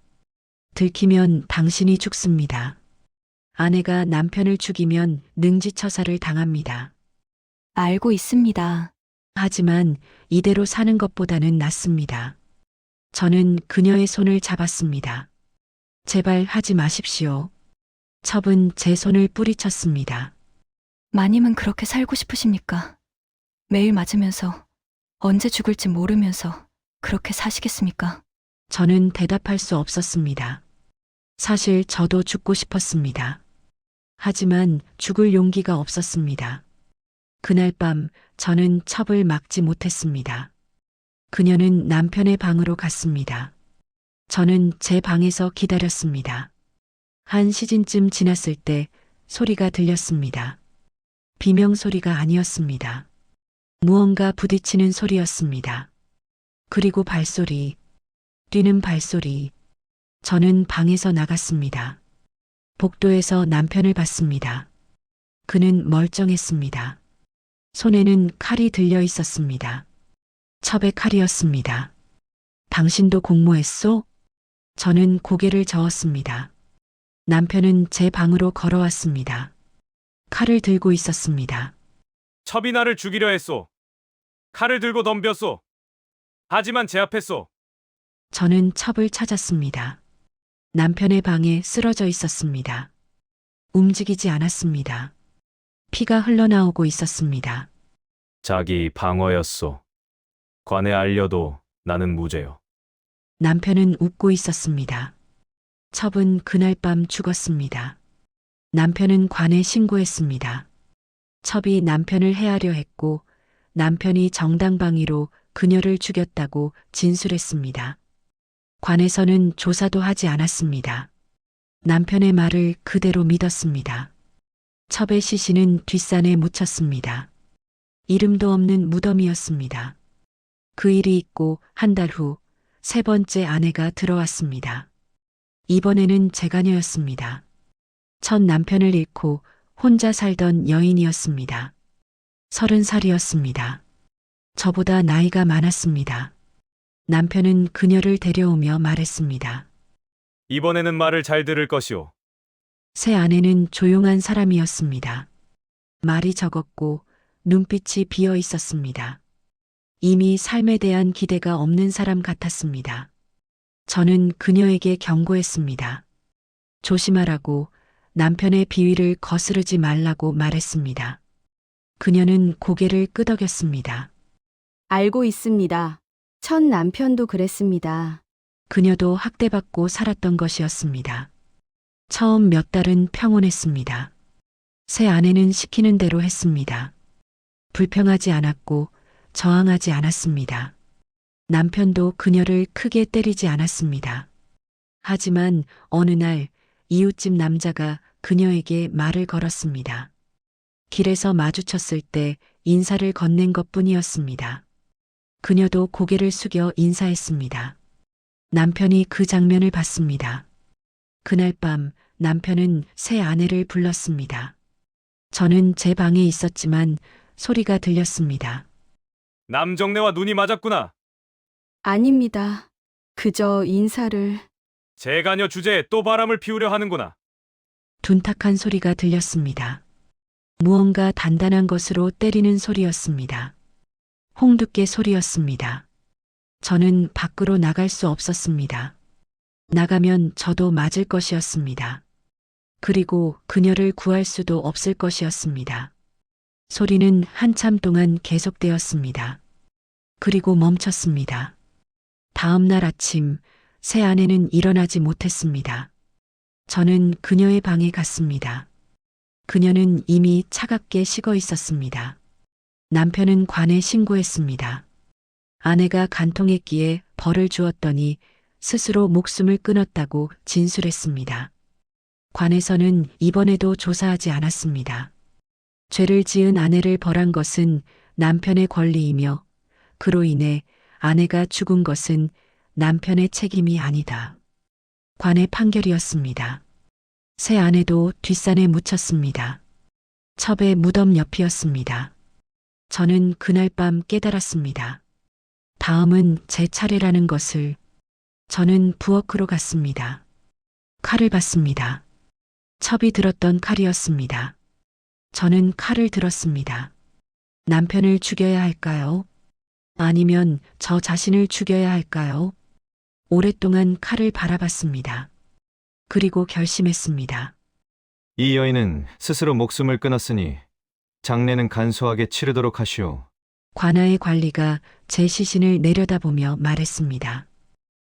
들키면 당신이 죽습니다. 아내가 남편을 죽이면 능지처사를 당합니다. 알고 있습니다. 하지만 이대로 사는 것보다는 낫습니다. 저는 그녀의 손을 잡았습니다. 제발 하지 마십시오. 첩은 제 손을 뿌리쳤습니다. 마님은 그렇게 살고 싶으십니까? 매일 맞으면서 언제 죽을지 모르면서 그렇게 사시겠습니까? 저는 대답할 수 없었습니다. 사실 저도 죽고 싶었습니다. 하지만 죽을 용기가 없었습니다. 그날 밤 저는 첩을 막지 못했습니다. 그녀는 남편의 방으로 갔습니다. 저는 제 방에서 기다렸습니다. 1시즌쯤 지났을 때 소리가 들렸습니다. 비명 소리가 아니었습니다. 무언가 부딪히는 소리였습니다. 그리고 발소리, 뛰는 발소리. 저는 방에서 나갔습니다. 복도에서 남편을 봤습니다. 그는 멀쩡했습니다. 손에는 칼이 들려 있었습니다. 첩의 칼이었습니다. 당신도 공모했소? 저는 고개를 저었습니다. 남편은 제 방으로 걸어왔습니다. 칼을 들고 있었습니다. 첩이 나를 죽이려 했소. 칼을 들고 덤볐소. 하지만 제압했소. 저는 첩을 찾았습니다. 남편의 방에 쓰러져 있었습니다. 움직이지 않았습니다. 피가 흘러나오고 있었습니다. 자기 방어였소. 관에 알려도 나는 무죄요. 남편은 웃고 있었습니다. 첩은 그날 밤 죽었습니다. 남편은 관에 신고했습니다. 첩이 남편을 해하려 했고 남편이 정당방위로 그녀를 죽였다고 진술했습니다. 관에서는 조사도 하지 않았습니다. 남편의 말을 그대로 믿었습니다. 첩의 시신은 뒷산에 묻혔습니다. 이름도 없는 무덤이었습니다. 그 일이 있고 한 달 후 3번째 아내가 들어왔습니다. 이번에는 재가녀였습니다. 첫 남편을 잃고 혼자 살던 여인이었습니다. 30살이었습니다. 저보다 나이가 많았습니다. 남편은 그녀를 데려오며 말했습니다. 이번에는 말을 잘 들을 것이오. 새 아내는 조용한 사람이었습니다. 말이 적었고 눈빛이 비어 있었습니다. 이미 삶에 대한 기대가 없는 사람 같았습니다. 저는 그녀에게 경고했습니다. 조심하라고, 남편의 비위를 거스르지 말라고 말했습니다. 그녀는 고개를 끄덕였습니다. 알고 있습니다. 첫 남편도 그랬습니다. 그녀도 학대받고 살았던 것이었습니다. 처음 몇 달은 평온했습니다. 새 아내는 시키는 대로 했습니다. 불평하지 않았고 저항하지 않았습니다. 남편도 그녀를 크게 때리지 않았습니다. 하지만 어느 날 이웃집 남자가 그녀에게 말을 걸었습니다. 길에서 마주쳤을 때 인사를 건넨 것뿐이었습니다. 그녀도 고개를 숙여 인사했습니다. 남편이 그 장면을 봤습니다. 그날 밤 남편은 새 아내를 불렀습니다. 저는 제 방에 있었지만 소리가 들렸습니다. 남정네와 눈이 맞았구나. 아닙니다. 그저 인사를. 재가녀 주제에 또 바람을 피우려 하는구나. 둔탁한 소리가 들렸습니다. 무언가 단단한 것으로 때리는 소리였습니다. 홍두깨 소리였습니다. 저는 밖으로 나갈 수 없었습니다. 나가면 저도 맞을 것이었습니다. 그리고 그녀를 구할 수도 없을 것이었습니다. 소리는 한참 동안 계속되었습니다. 그리고 멈췄습니다. 다음 날 아침, 새 아내는 일어나지 못했습니다. 저는 그녀의 방에 갔습니다. 그녀는 이미 차갑게 식어 있었습니다. 남편은 관에 신고했습니다. 아내가 간통했기에 벌을 주었더니 스스로 목숨을 끊었다고 진술했습니다. 관에서는 이번에도 조사하지 않았습니다. 죄를 지은 아내를 벌한 것은 남편의 권리이며 그로 인해 아내가 죽은 것은 남편의 책임이 아니다. 관의 판결이었습니다. 새 아내도 뒷산에 묻혔습니다. 첩의 무덤 옆이었습니다. 저는 그날 밤 깨달았습니다. 다음은 제 차례라는 것을. 저는 부엌으로 갔습니다. 칼을 봤습니다. 첩이 들었던 칼이었습니다. 저는 칼을 들었습니다. 남편을 죽여야 할까요? 아니면 저 자신을 죽여야 할까요? 오랫동안 칼을 바라봤습니다. 그리고 결심했습니다. 이 여인은 스스로 목숨을 끊었으니 장례는 간소하게 치르도록 하시오. 관아의 관리가 제 시신을 내려다보며 말했습니다.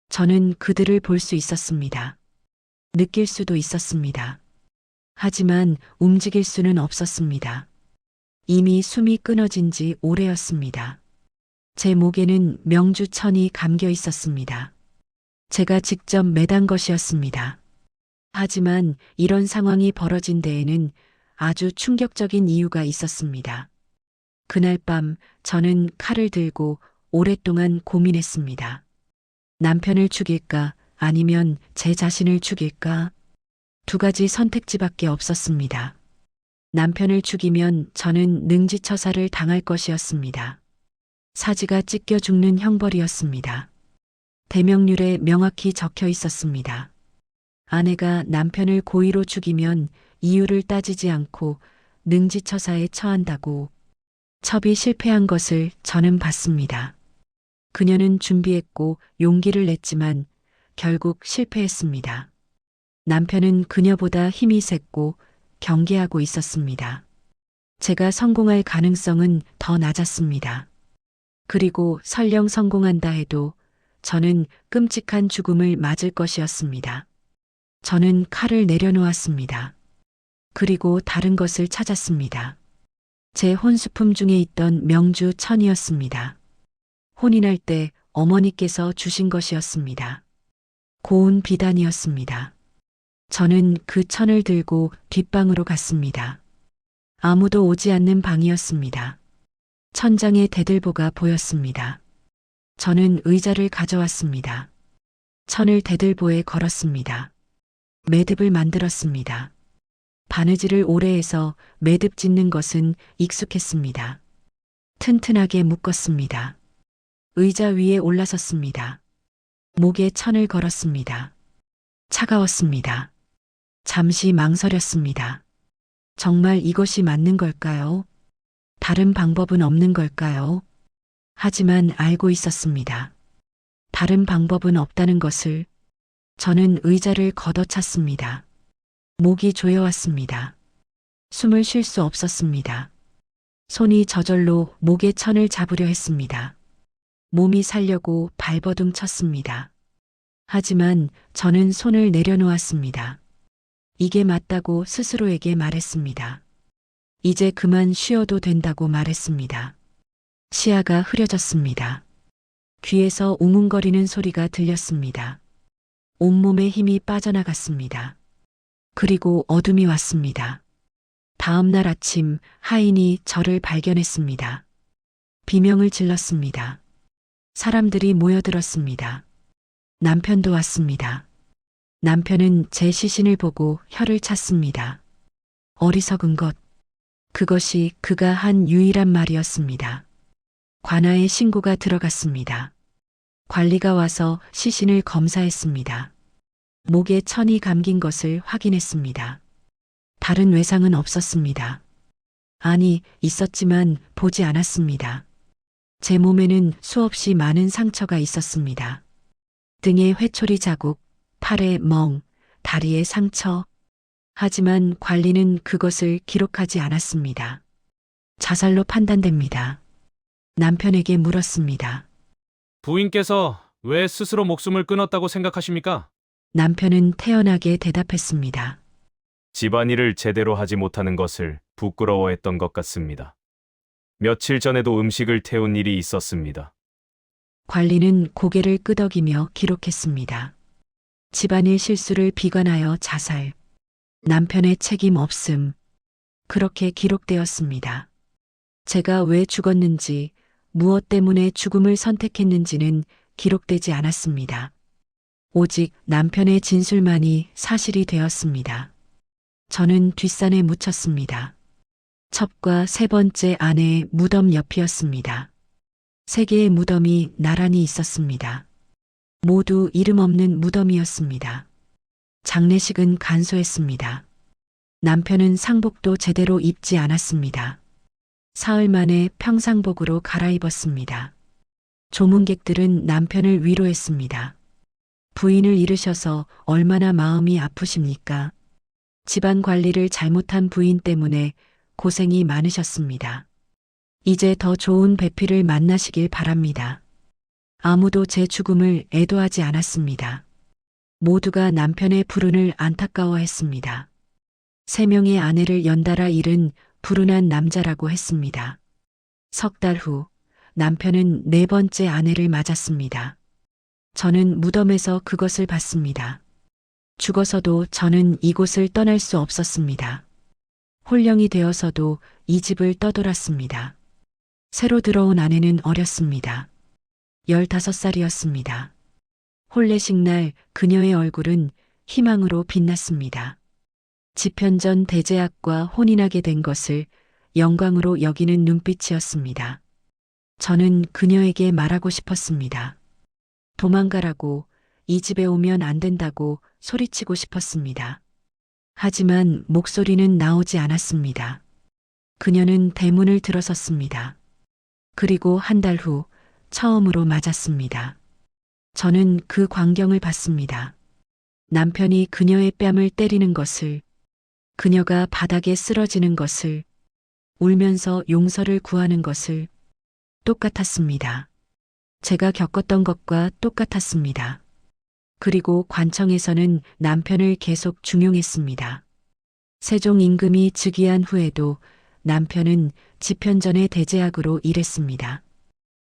저는 그들을 볼 수 있었습니다. 느낄 수도 있었습니다. 하지만 움직일 수는 없었습니다. 이미 숨이 끊어진 지 오래였습니다. 제 목에는 명주천이 감겨 있었습니다. 제가 직접 매단 것이었습니다. 하지만 이런 상황이 벌어진 데에는 아주 충격적인 이유가 있었습니다. 그날 밤 저는 칼을 들고 오랫동안 고민했습니다. 남편을 죽일까 아니면 제 자신을 죽일까? 두 가지 선택지밖에 없었습니다. 남편을 죽이면 저는 능지처사를 당할 것이었습니다. 사지가 찢겨 죽는 형벌이었습니다. 대명률에 명확히 적혀 있었습니다. 아내가 남편을 고의로 죽이면 이유를 따지지 않고 능지처사에 처한다고. 첩이 실패한 것을 저는 봤습니다. 그녀는 준비했고 용기를 냈지만 결국 실패했습니다. 남편은 그녀보다 힘이 셌고 경계하고 있었습니다. 제가 성공할 가능성은 더 낮았습니다. 그리고 설령 성공한다 해도 저는 끔찍한 죽음을 맞을 것이었습니다. 저는 칼을 내려놓았습니다. 그리고 다른 것을 찾았습니다. 제 혼수품 중에 있던 명주 천이었습니다. 혼인할 때 어머니께서 주신 것이었습니다. 고운 비단이었습니다. 저는 그 천을 들고 뒷방으로 갔습니다. 아무도 오지 않는 방이었습니다. 천장에 대들보가 보였습니다. 저는 의자를 가져왔습니다. 천을 대들보에 걸었습니다. 매듭을 만들었습니다. 바느질을 오래 해서 매듭 짓는 것은 익숙했습니다. 튼튼하게 묶었습니다. 의자 위에 올라섰습니다. 목에 천을 걸었습니다. 차가웠습니다. 잠시 망설였습니다. 정말 이것이 맞는 걸까요? 다른 방법은 없는 걸까요? 하지만 알고 있었습니다. 다른 방법은 없다는 것을. 저는 의자를 걷어찼습니다. 목이 조여왔습니다. 숨을 쉴 수 없었습니다. 손이 저절로 목의 천을 잡으려 했습니다. 몸이 살려고 발버둥 쳤습니다. 하지만 저는 손을 내려놓았습니다. 이게 맞다고 스스로에게 말했습니다. 이제 그만 쉬어도 된다고 말했습니다. 시야가 흐려졌습니다. 귀에서 웅웅거리는 소리가 들렸습니다. 온몸에 힘이 빠져나갔습니다. 그리고 어둠이 왔습니다. 다음 날 아침 하인이 저를 발견했습니다. 비명을 질렀습니다. 사람들이 모여들었습니다. 남편도 왔습니다. 남편은 제 시신을 보고 혀를 찼습니다. 어리석은 것. 그것이 그가 한 유일한 말이었습니다. 관아에 신고가 들어갔습니다. 관리가 와서 시신을 검사했습니다. 목에 천이 감긴 것을 확인했습니다. 다른 외상은 없었습니다. 아니, 있었지만 보지 않았습니다. 제 몸에는 수없이 많은 상처가 있었습니다. 등에 회초리 자국, 팔에 멍, 다리에 상처. 하지만 관리는 그것을 기록하지 않았습니다. 자살로 판단됩니다. 남편에게 물었습니다. 부인께서 왜 스스로 목숨을 끊었다고 생각하십니까? 남편은 태연하게 대답했습니다. 집안일을 제대로 하지 못하는 것을 부끄러워했던 것 같습니다. 며칠 전에도 음식을 태운 일이 있었습니다. 관리는 고개를 끄덕이며 기록했습니다. 집안일 실수를 비관하여 자살. 남편의 책임 없음. 그렇게 기록되었습니다. 제가 왜 죽었는지, 무엇 때문에 죽음을 선택했는지는 기록되지 않았습니다. 오직 남편의 진술만이 사실이 되었습니다. 저는 뒷산에 묻혔습니다. 첩과 세 번째 아내의 무덤 옆이었습니다. 세 개의 무덤이 나란히 있었습니다. 모두 이름 없는 무덤이었습니다. 장례식은 간소했습니다. 남편은 상복도 제대로 입지 않았습니다. 사흘 만에 평상복으로 갈아입었습니다. 조문객들은 남편을 위로했습니다. 부인을 잃으셔서 얼마나 마음이 아프십니까? 집안 관리를 잘못한 부인 때문에 고생이 많으셨습니다. 이제 더 좋은 배필을 만나시길 바랍니다. 아무도 제 죽음을 애도하지 않았습니다. 모두가 남편의 불운을 안타까워했습니다. 3명의 아내를 연달아 잃은 불운한 남자라고 했습니다. 석 달 후 남편은 4번째 아내를 맞았습니다. 저는 무덤에서 그것을 봤습니다. 죽어서도 저는 이곳을 떠날 수 없었습니다. 홀령이 되어서도 이 집을 떠돌았습니다. 새로 들어온 아내는 어렸습니다. 15살이었습니다. 혼례식 날 그녀의 얼굴은 희망으로 빛났습니다. 집현전 대제학과 혼인하게 된 것을 영광으로 여기는 눈빛이었습니다. 저는 그녀에게 말하고 싶었습니다. 도망가라고, 이 집에 오면 안 된다고 소리치고 싶었습니다. 하지만 목소리는 나오지 않았습니다. 그녀는 대문을 들어섰습니다. 그리고 한 달 후 처음으로 맞았습니다. 저는 그 광경을 봤습니다. 남편이 그녀의 뺨을 때리는 것을, 그녀가 바닥에 쓰러지는 것을, 울면서 용서를 구하는 것을. 똑같았습니다. 제가 겪었던 것과 똑같았습니다. 그리고 관청에서는 남편을 계속 중용했습니다. 세종 임금이 즉위한 후에도 남편은 집현전의 대제학으로 일했습니다.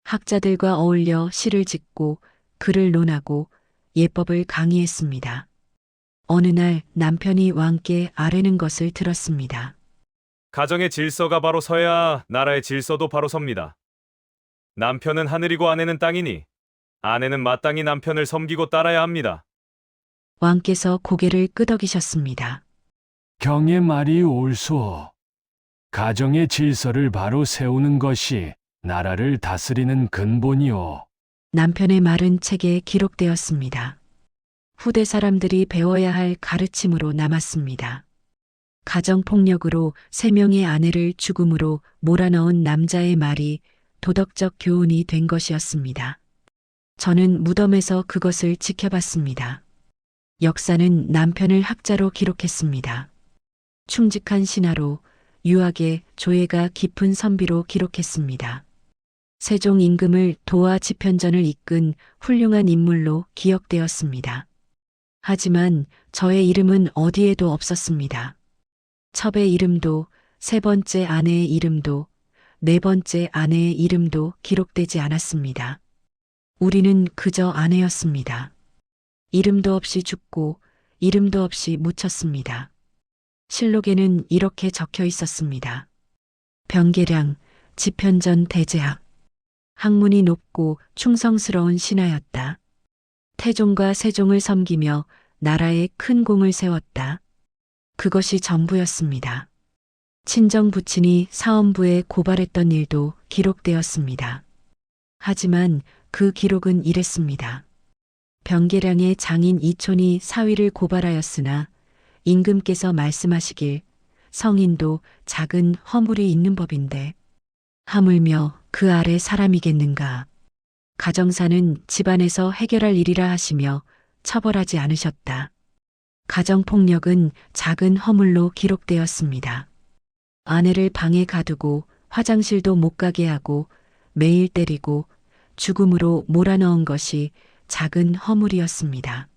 학자들과 어울려 시를 짓고 글을 논하고 예법을 강의했습니다. 어느 날 남편이 왕께 아뢰는 것을 들었습니다. 가정의 질서가 바로 서야 나라의 질서도 바로 섭니다. 남편은 하늘이고 아내는 땅이니 아내는 마땅히 남편을 섬기고 따라야 합니다. 왕께서 고개를 끄덕이셨습니다. 경의 말이 옳소. 가정의 질서를 바로 세우는 것이 나라를 다스리는 근본이오. 남편의 말은 책에 기록되었습니다. 후대 사람들이 배워야 할 가르침으로 남았습니다. 가정폭력으로 3명의 아내를 죽음으로 몰아넣은 남자의 말이 도덕적 교훈이 된 것이었습니다. 저는 무덤에서 그것을 지켜봤습니다. 역사는 남편을 학자로 기록했습니다. 충직한 신하로, 유학의 조예가 깊은 선비로 기록했습니다. 세종 임금을 도와 집현전을 이끈 훌륭한 인물로 기억되었습니다. 하지만 저의 이름은 어디에도 없었습니다. 첩의 이름도, 3번째 아내의 이름도, 4번째 아내의 이름도 기록되지 않았습니다. 우리는 그저 아내였습니다. 이름도 없이 죽고 이름도 없이 묻혔습니다. 실록에는 이렇게 적혀 있었습니다. 병계량, 집현전 대제학. 학문이 높고 충성스러운 신하였다. 태종과 세종을 섬기며 나라에 큰 공을 세웠다. 그것이 전부였습니다. 친정 부친이 사헌부에 고발했던 일도 기록되었습니다. 하지만 그 기록은 이랬습니다. 병계량의 장인 이촌이 사위를 고발하였으나 임금께서 말씀하시길 성인도 작은 허물이 있는 법인데 하물며 그 아래 사람이겠는가. 가정사는 집안에서 해결할 일이라 하시며 처벌하지 않으셨다. 가정폭력은 작은 허물로 기록되었습니다. 아내를 방에 가두고 화장실도 못 가게 하고 매일 때리고 죽음으로 몰아넣은 것이 작은 허물이었습니다.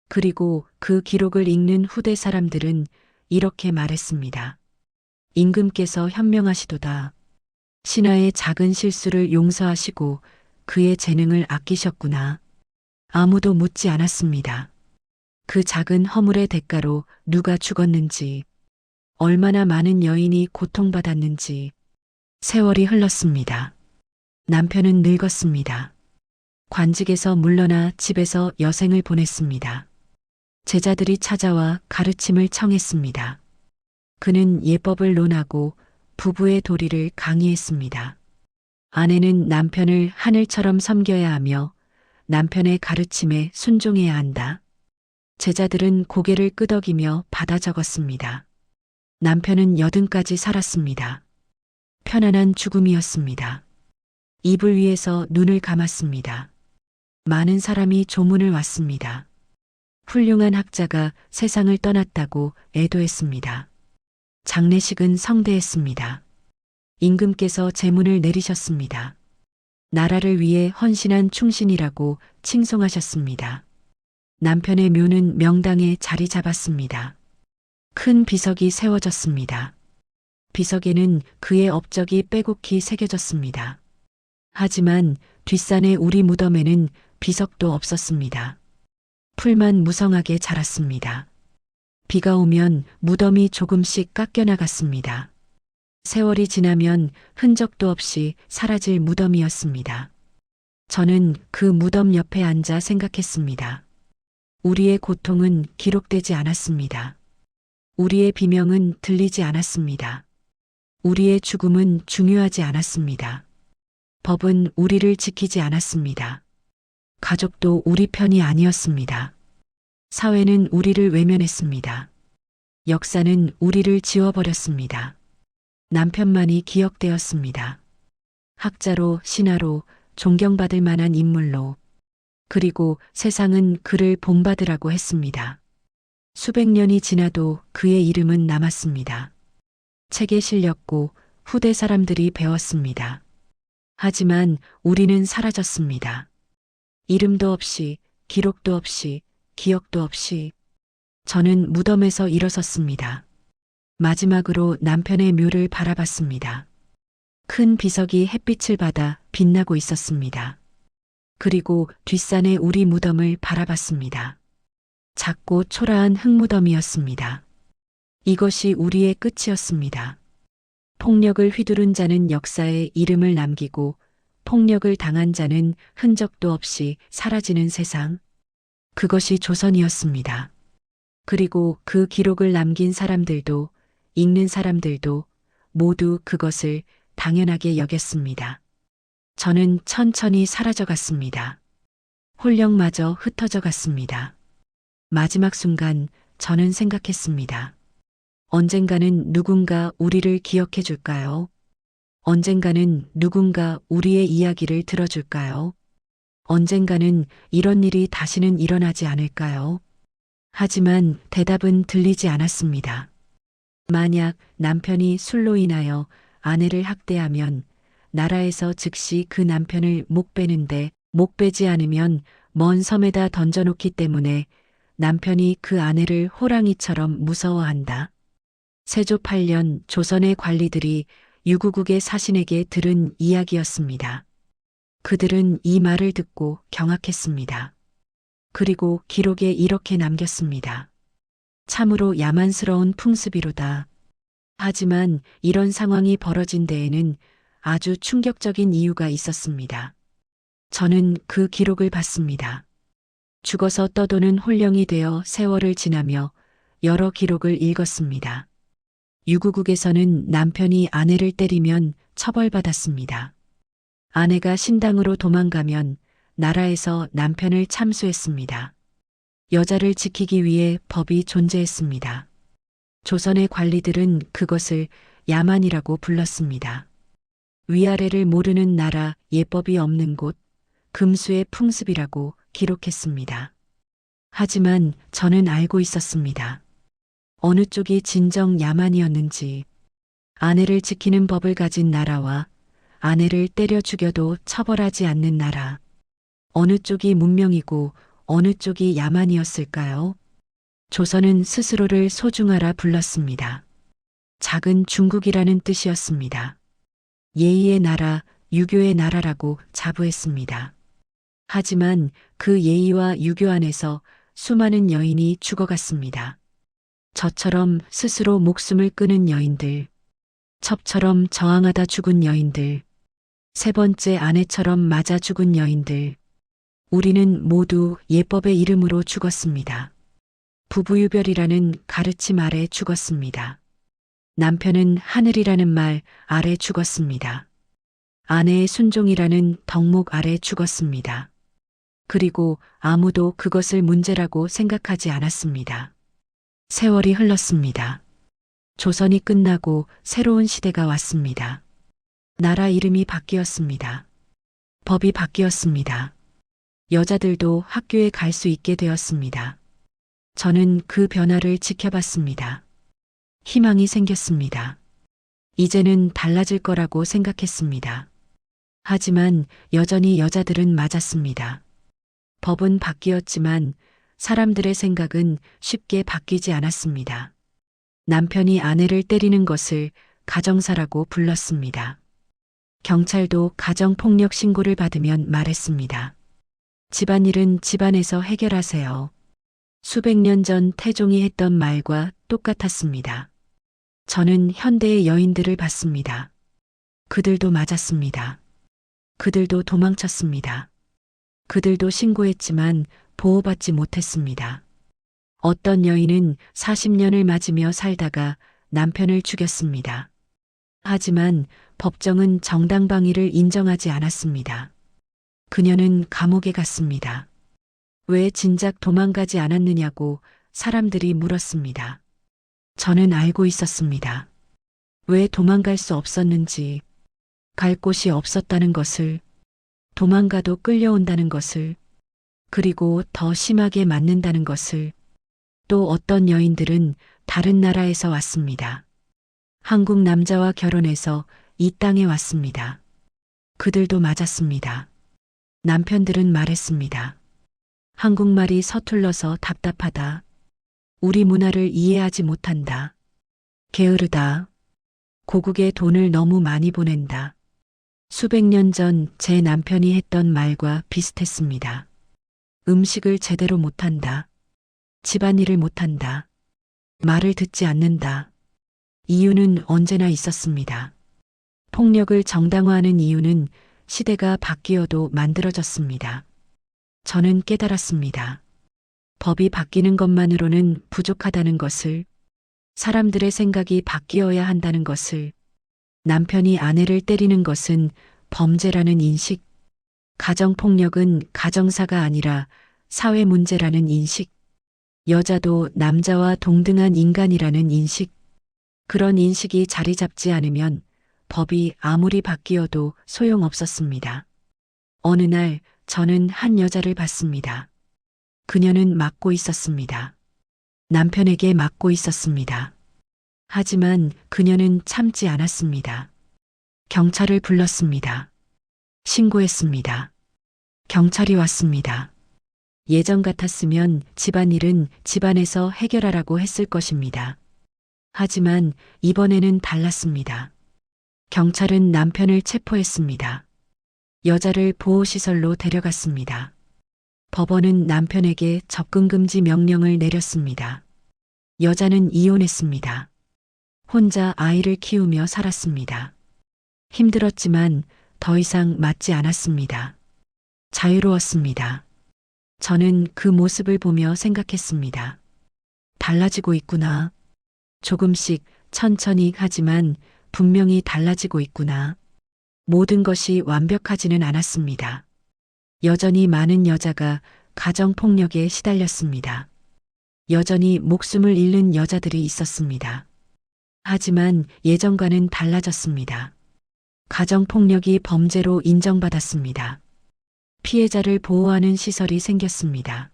그리고 그 기록을 읽는 후대 사람들은 이렇게 말했습니다. 임금께서 현명하시도다. 신하의 작은 실수를 용서하시고 그의 재능을 아끼셨구나. 아무도 묻지 않았습니다. 그 작은 허물의 대가로 누가 죽었는지, 얼마나 많은 여인이 고통받았는지. 세월이 흘렀습니다. 남편은 늙었습니다. 관직에서 물러나 집에서 여생을 보냈습니다. 제자들이 찾아와 가르침을 청했습니다. 그는 예법을 논하고 부부의 도리를 강의했습니다. 아내는 남편을 하늘처럼 섬겨야 하며 남편의 가르침에 순종해야 한다. 제자들은 고개를 끄덕이며 받아 적었습니다. 남편은 여든까지 살았습니다. 편안한 죽음이었습니다. 이불 위에서 눈을 감았습니다. 많은 사람이 조문을 왔습니다. 훌륭한 학자가 세상을 떠났다고 애도했습니다. 장례식은 성대했습니다. 임금께서 제문을 내리셨습니다. 나라를 위해 헌신한 충신이라고 칭송하셨습니다. 남편의 묘는 명당에 자리 잡았습니다. 큰 비석이 세워졌습니다. 비석에는 그의 업적이 빼곡히 새겨졌습니다. 하지만 뒷산의 우리 무덤에는 비석도 없었습니다. 풀만 무성하게 자랐습니다. 비가 오면 무덤이 조금씩 깎여나갔습니다. 세월이 지나면 흔적도 없이 사라질 무덤이었습니다. 저는 그 무덤 옆에 앉아 생각했습니다. 우리의 고통은 기록되지 않았습니다. 우리의 비명은 들리지 않았습니다. 우리의 죽음은 중요하지 않았습니다. 법은 우리를 지키지 않았습니다. 가족도 우리 편이 아니었습니다. 사회는 우리를 외면했습니다. 역사는 우리를 지워버렸습니다. 남편만이 기억되었습니다. 학자로, 신하로, 존경받을 만한 인물로. 그리고 세상은 그를 본받으라고 했습니다. 수백 년이 지나도 그의 이름은 남았습니다. 책에 실렸고 후대 사람들이 배웠습니다. 하지만 우리는 사라졌습니다. 이름도 없이, 기록도 없이, 기억도 없이. 저는 무덤에서 일어섰습니다. 마지막으로 남편의 묘를 바라봤습니다. 큰 비석이 햇빛을 받아 빛나고 있었습니다. 그리고 뒷산의 우리 무덤을 바라봤습니다. 작고 초라한 흙무덤이었습니다. 이것이 우리의 끝이었습니다. 폭력을 휘두른 자는 역사에 이름을 남기고 폭력을 당한 자는 흔적도 없이 사라지는 세상. 그것이 조선이었습니다. 그리고 그 기록을 남긴 사람들도 읽는 사람들도 모두 그것을 당연하게 여겼습니다. 저는 천천히 사라져 갔습니다. 홀령마저 흩어져 갔습니다. 마지막 순간 저는 생각했습니다. 언젠가는 누군가 우리를 기억해 줄까요? 언젠가는 누군가 우리의 이야기를 들어줄까요? 언젠가는 이런 일이 다시는 일어나지 않을까요? 하지만 대답은 들리지 않았습니다. 만약 남편이 술로 인하여 아내를 학대하면 나라에서 즉시 그 남편을 목 빼는데 목 빼지 않으면 먼 섬에다 던져놓기 때문에 남편이 그 아내를 호랑이처럼 무서워한다. 세조 8년 조선의 관리들이 유구국의 사신에게 들은 이야기였습니다. 그들은 이 말을 듣고 경악했습니다. 그리고 기록에 이렇게 남겼습니다. 참으로 야만스러운 풍습이로다. 하지만 이런 상황이 벌어진 데에는 아주 충격적인 이유가 있었습니다. 저는 그 기록을 봤습니다. 죽어서 떠도는 홀령이 되어 세월을 지나며 여러 기록을 읽었습니다. 유구국에서는 남편이 아내를 때리면 처벌받았습니다. 아내가 신당으로 도망가면 나라에서 남편을 참수했습니다. 여자를 지키기 위해 법이 존재했습니다. 조선의 관리들은 그것을 야만이라고 불렀습니다. 위아래를 모르는 나라, 예법이 없는 곳, 금수의 풍습이라고 기록했습니다. 하지만 저는 알고 있었습니다. 어느 쪽이 진정 야만이었는지, 아내를 지키는 법을 가진 나라와 아내를 때려 죽여도 처벌하지 않는 나라. 어느 쪽이 문명이고 어느 쪽이 야만이었을까요? 조선은 스스로를 소중하라 불렀습니다. 작은 중국이라는 뜻이었습니다. 예의의 나라, 유교의 나라라고 자부했습니다. 하지만 그 예의와 유교 안에서 수많은 여인이 죽어갔습니다. 저처럼 스스로 목숨을 끊은 여인들, 첩처럼 저항하다 죽은 여인들, 세 번째 아내처럼 맞아 죽은 여인들, 우리는 모두 예법의 이름으로 죽었습니다. 부부유별이라는 가르침 아래 죽었습니다. 남편은 하늘이라는 말 아래 죽었습니다. 아내의 순종이라는 덕목 아래 죽었습니다. 그리고 아무도 그것을 문제라고 생각하지 않았습니다. 세월이 흘렀습니다. 조선이 끝나고 새로운 시대가 왔습니다. 나라 이름이 바뀌었습니다. 법이 바뀌었습니다. 여자들도 학교에 갈 수 있게 되었습니다. 저는 그 변화를 지켜봤습니다. 희망이 생겼습니다. 이제는 달라질 거라고 생각했습니다. 하지만 여전히 여자들은 맞았습니다. 법은 바뀌었지만 사람들의 생각은 쉽게 바뀌지 않았습니다. 남편이 아내를 때리는 것을 가정사라고 불렀습니다. 경찰도 가정폭력 신고를 받으면 말했습니다. 집안일은 집안에서 해결하세요. 수백 년 전 태종이 했던 말과 똑같았습니다. 저는 현대의 여인들을 봤습니다. 그들도 맞았습니다. 그들도 도망쳤습니다. 그들도 신고했지만 보호받지 못했습니다. 어떤 여인은 40년을 맞으며 살다가 남편을 죽였습니다. 하지만 법정은 정당방위를 인정하지 않았습니다. 그녀는 감옥에 갔습니다. 왜 진작 도망가지 않았느냐고 사람들이 물었습니다. 저는 알고 있었습니다. 왜 도망갈 수 없었는지, 갈 곳이 없었다는 것을, 도망가도 끌려온다는 것을, 그리고 더 심하게 맞는다는 것을. 또 어떤 여인들은 다른 나라에서 왔습니다. 한국 남자와 결혼해서 이 땅에 왔습니다. 그들도 맞았습니다. 남편들은 말했습니다. 한국말이 서툴러서 답답하다. 우리 문화를 이해하지 못한다. 게으르다. 고국에 돈을 너무 많이 보낸다. 수백 년 전 제 남편이 했던 말과 비슷했습니다. 음식을 제대로 못한다. 집안일을 못한다. 말을 듣지 않는다. 이유는 언제나 있었습니다. 폭력을 정당화하는 이유는 시대가 바뀌어도 만들어졌습니다. 저는 깨달았습니다. 법이 바뀌는 것만으로는 부족하다는 것을, 사람들의 생각이 바뀌어야 한다는 것을, 남편이 아내를 때리는 것은 범죄라는 인식, 가정폭력은 가정사가 아니라 사회 문제라는 인식, 여자도 남자와 동등한 인간이라는 인식, 그런 인식이 자리 잡지 않으면 법이 아무리 바뀌어도 소용없었습니다. 어느 날 저는 한 여자를 봤습니다. 그녀는 맞고 있었습니다. 남편에게 맞고 있었습니다. 하지만 그녀는 참지 않았습니다. 경찰을 불렀습니다. 신고했습니다. 경찰이 왔습니다. 예전 같았으면 집안일은 집안에서 해결하라고 했을 것입니다. 하지만 이번에는 달랐습니다. 경찰은 남편을 체포했습니다. 여자를 보호시설로 데려갔습니다. 법원은 남편에게 접근금지 명령을 내렸습니다. 여자는 이혼했습니다. 혼자 아이를 키우며 살았습니다. 힘들었지만 더 이상 맞지 않았습니다. 자유로웠습니다. 저는 그 모습을 보며 생각했습니다. 달라지고 있구나. 조금씩 천천히 하지만 분명히 달라지고 있구나. 모든 것이 완벽하지는 않았습니다. 여전히 많은 여자가 가정폭력에 시달렸습니다. 여전히 목숨을 잃는 여자들이 있었습니다. 하지만 예전과는 달라졌습니다. 가정폭력이 범죄로 인정받았습니다. 피해자를 보호하는 시설이 생겼습니다.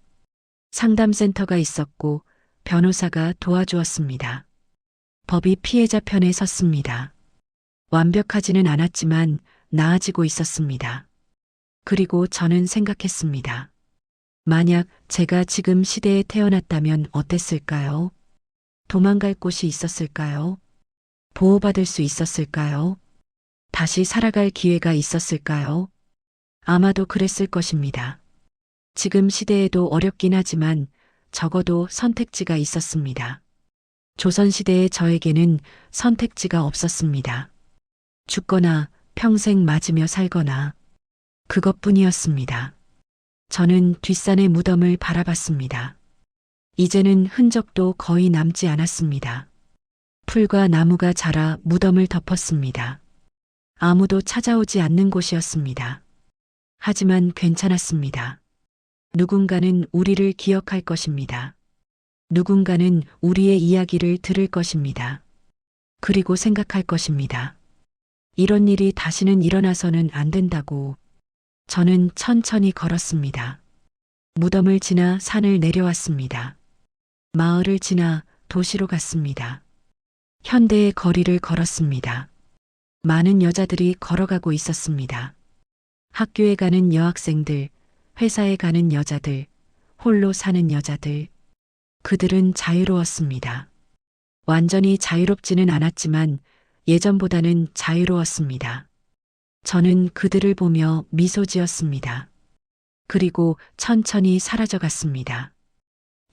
상담센터가 있었고 변호사가 도와주었습니다. 법이 피해자 편에 섰습니다. 완벽하지는 않았지만 나아지고 있었습니다. 그리고 저는 생각했습니다. 만약 제가 지금 시대에 태어났다면 어땠을까요? 도망갈 곳이 있었을까요? 보호받을 수 있었을까요? 다시 살아갈 기회가 있었을까요? 아마도 그랬을 것입니다. 지금 시대에도 어렵긴 하지만 적어도 선택지가 있었습니다. 조선시대의 저에게는 선택지가 없었습니다. 죽거나 평생 맞으며 살거나 그것뿐이었습니다. 저는 뒷산의 무덤을 바라봤습니다. 이제는 흔적도 거의 남지 않았습니다. 풀과 나무가 자라 무덤을 덮었습니다. 아무도 찾아오지 않는 곳이었습니다. 하지만 괜찮았습니다. 누군가는 우리를 기억할 것입니다. 누군가는 우리의 이야기를 들을 것입니다. 그리고 생각할 것입니다. 이런 일이 다시는 일어나서는 안 된다고 저는 천천히 걸었습니다. 무덤을 지나 산을 내려왔습니다. 마을을 지나 도시로 갔습니다. 현대의 거리를 걸었습니다. 많은 여자들이 걸어가고 있었습니다. 학교에 가는 여학생들, 회사에 가는 여자들, 홀로 사는 여자들. 그들은 자유로웠습니다. 완전히 자유롭지는 않았지만 예전보다는 자유로웠습니다. 저는 그들을 보며 미소 지었습니다. 그리고 천천히 사라져갔습니다.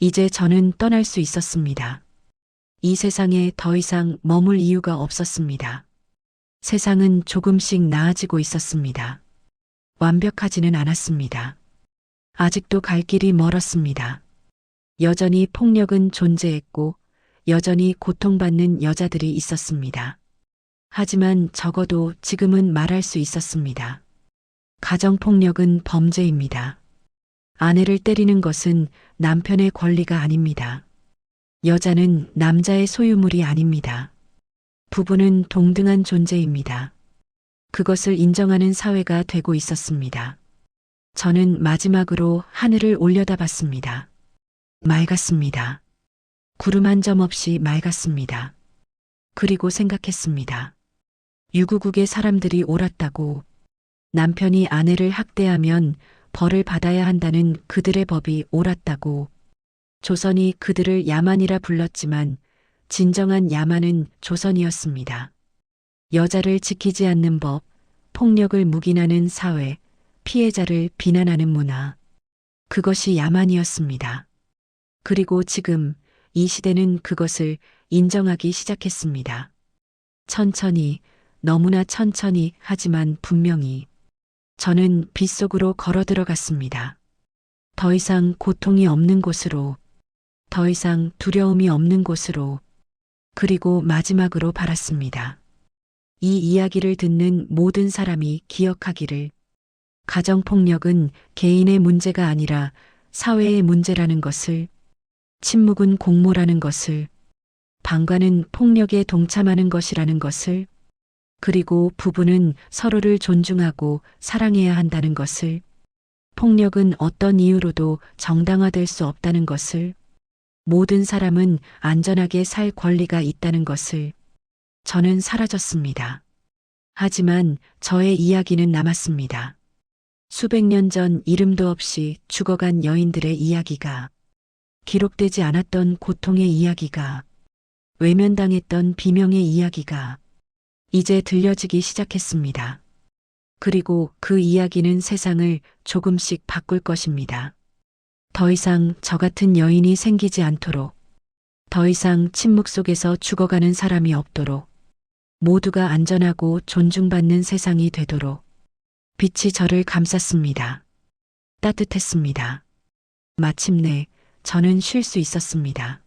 이제 저는 떠날 수 있었습니다. 이 세상에 더 이상 머물 이유가 없었습니다. 세상은 조금씩 나아지고 있었습니다. 완벽하지는 않았습니다. 아직도 갈 길이 멀었습니다. 여전히 폭력은 존재했고 여전히 고통받는 여자들이 있었습니다. 하지만 적어도 지금은 말할 수 있었습니다. 가정폭력은 범죄입니다. 아내를 때리는 것은 남편의 권리가 아닙니다. 여자는 남자의 소유물이 아닙니다. 부부는 동등한 존재입니다. 그것을 인정하는 사회가 되고 있었습니다. 저는 마지막으로 하늘을 올려다봤습니다. 맑았습니다. 구름 한 점 없이 맑았습니다. 그리고 생각했습니다. 유구국의 사람들이 옳았다고, 남편이 아내를 학대하면 벌을 받아야 한다는 그들의 법이 옳았다고, 조선이 그들을 야만이라 불렀지만 진정한 야만은 조선이었습니다. 여자를 지키지 않는 법, 폭력을 묵인하는 사회, 피해자를 비난하는 문화. 그것이 야만이었습니다. 그리고 지금 이 시대는 그것을 인정하기 시작했습니다. 천천히, 너무나 천천히 하지만 분명히 저는 빗속으로 걸어 들어갔습니다. 더 이상 고통이 없는 곳으로, 더 이상 두려움이 없는 곳으로, 그리고 마지막으로 바랐습니다. 이 이야기를 듣는 모든 사람이 기억하기를, 가정폭력은 개인의 문제가 아니라 사회의 문제라는 것을, 침묵은 공모라는 것을, 방관은 폭력에 동참하는 것이라는 것을, 그리고 부부는 서로를 존중하고 사랑해야 한다는 것을, 폭력은 어떤 이유로도 정당화될 수 없다는 것을, 모든 사람은 안전하게 살 권리가 있다는 것을. 저는 사라졌습니다. 하지만 저의 이야기는 남았습니다. 수백 년 전 이름도 없이 죽어간 여인들의 이야기가, 기록되지 않았던 고통의 이야기가, 외면당했던 비명의 이야기가 이제 들려지기 시작했습니다. 그리고 그 이야기는 세상을 조금씩 바꿀 것입니다. 더 이상 저 같은 여인이 생기지 않도록, 더 이상 침묵 속에서 죽어가는 사람이 없도록, 모두가 안전하고 존중받는 세상이 되도록. 빛이 저를 감쌌습니다. 따뜻했습니다. 마침내 저는 쉴 수 있었습니다.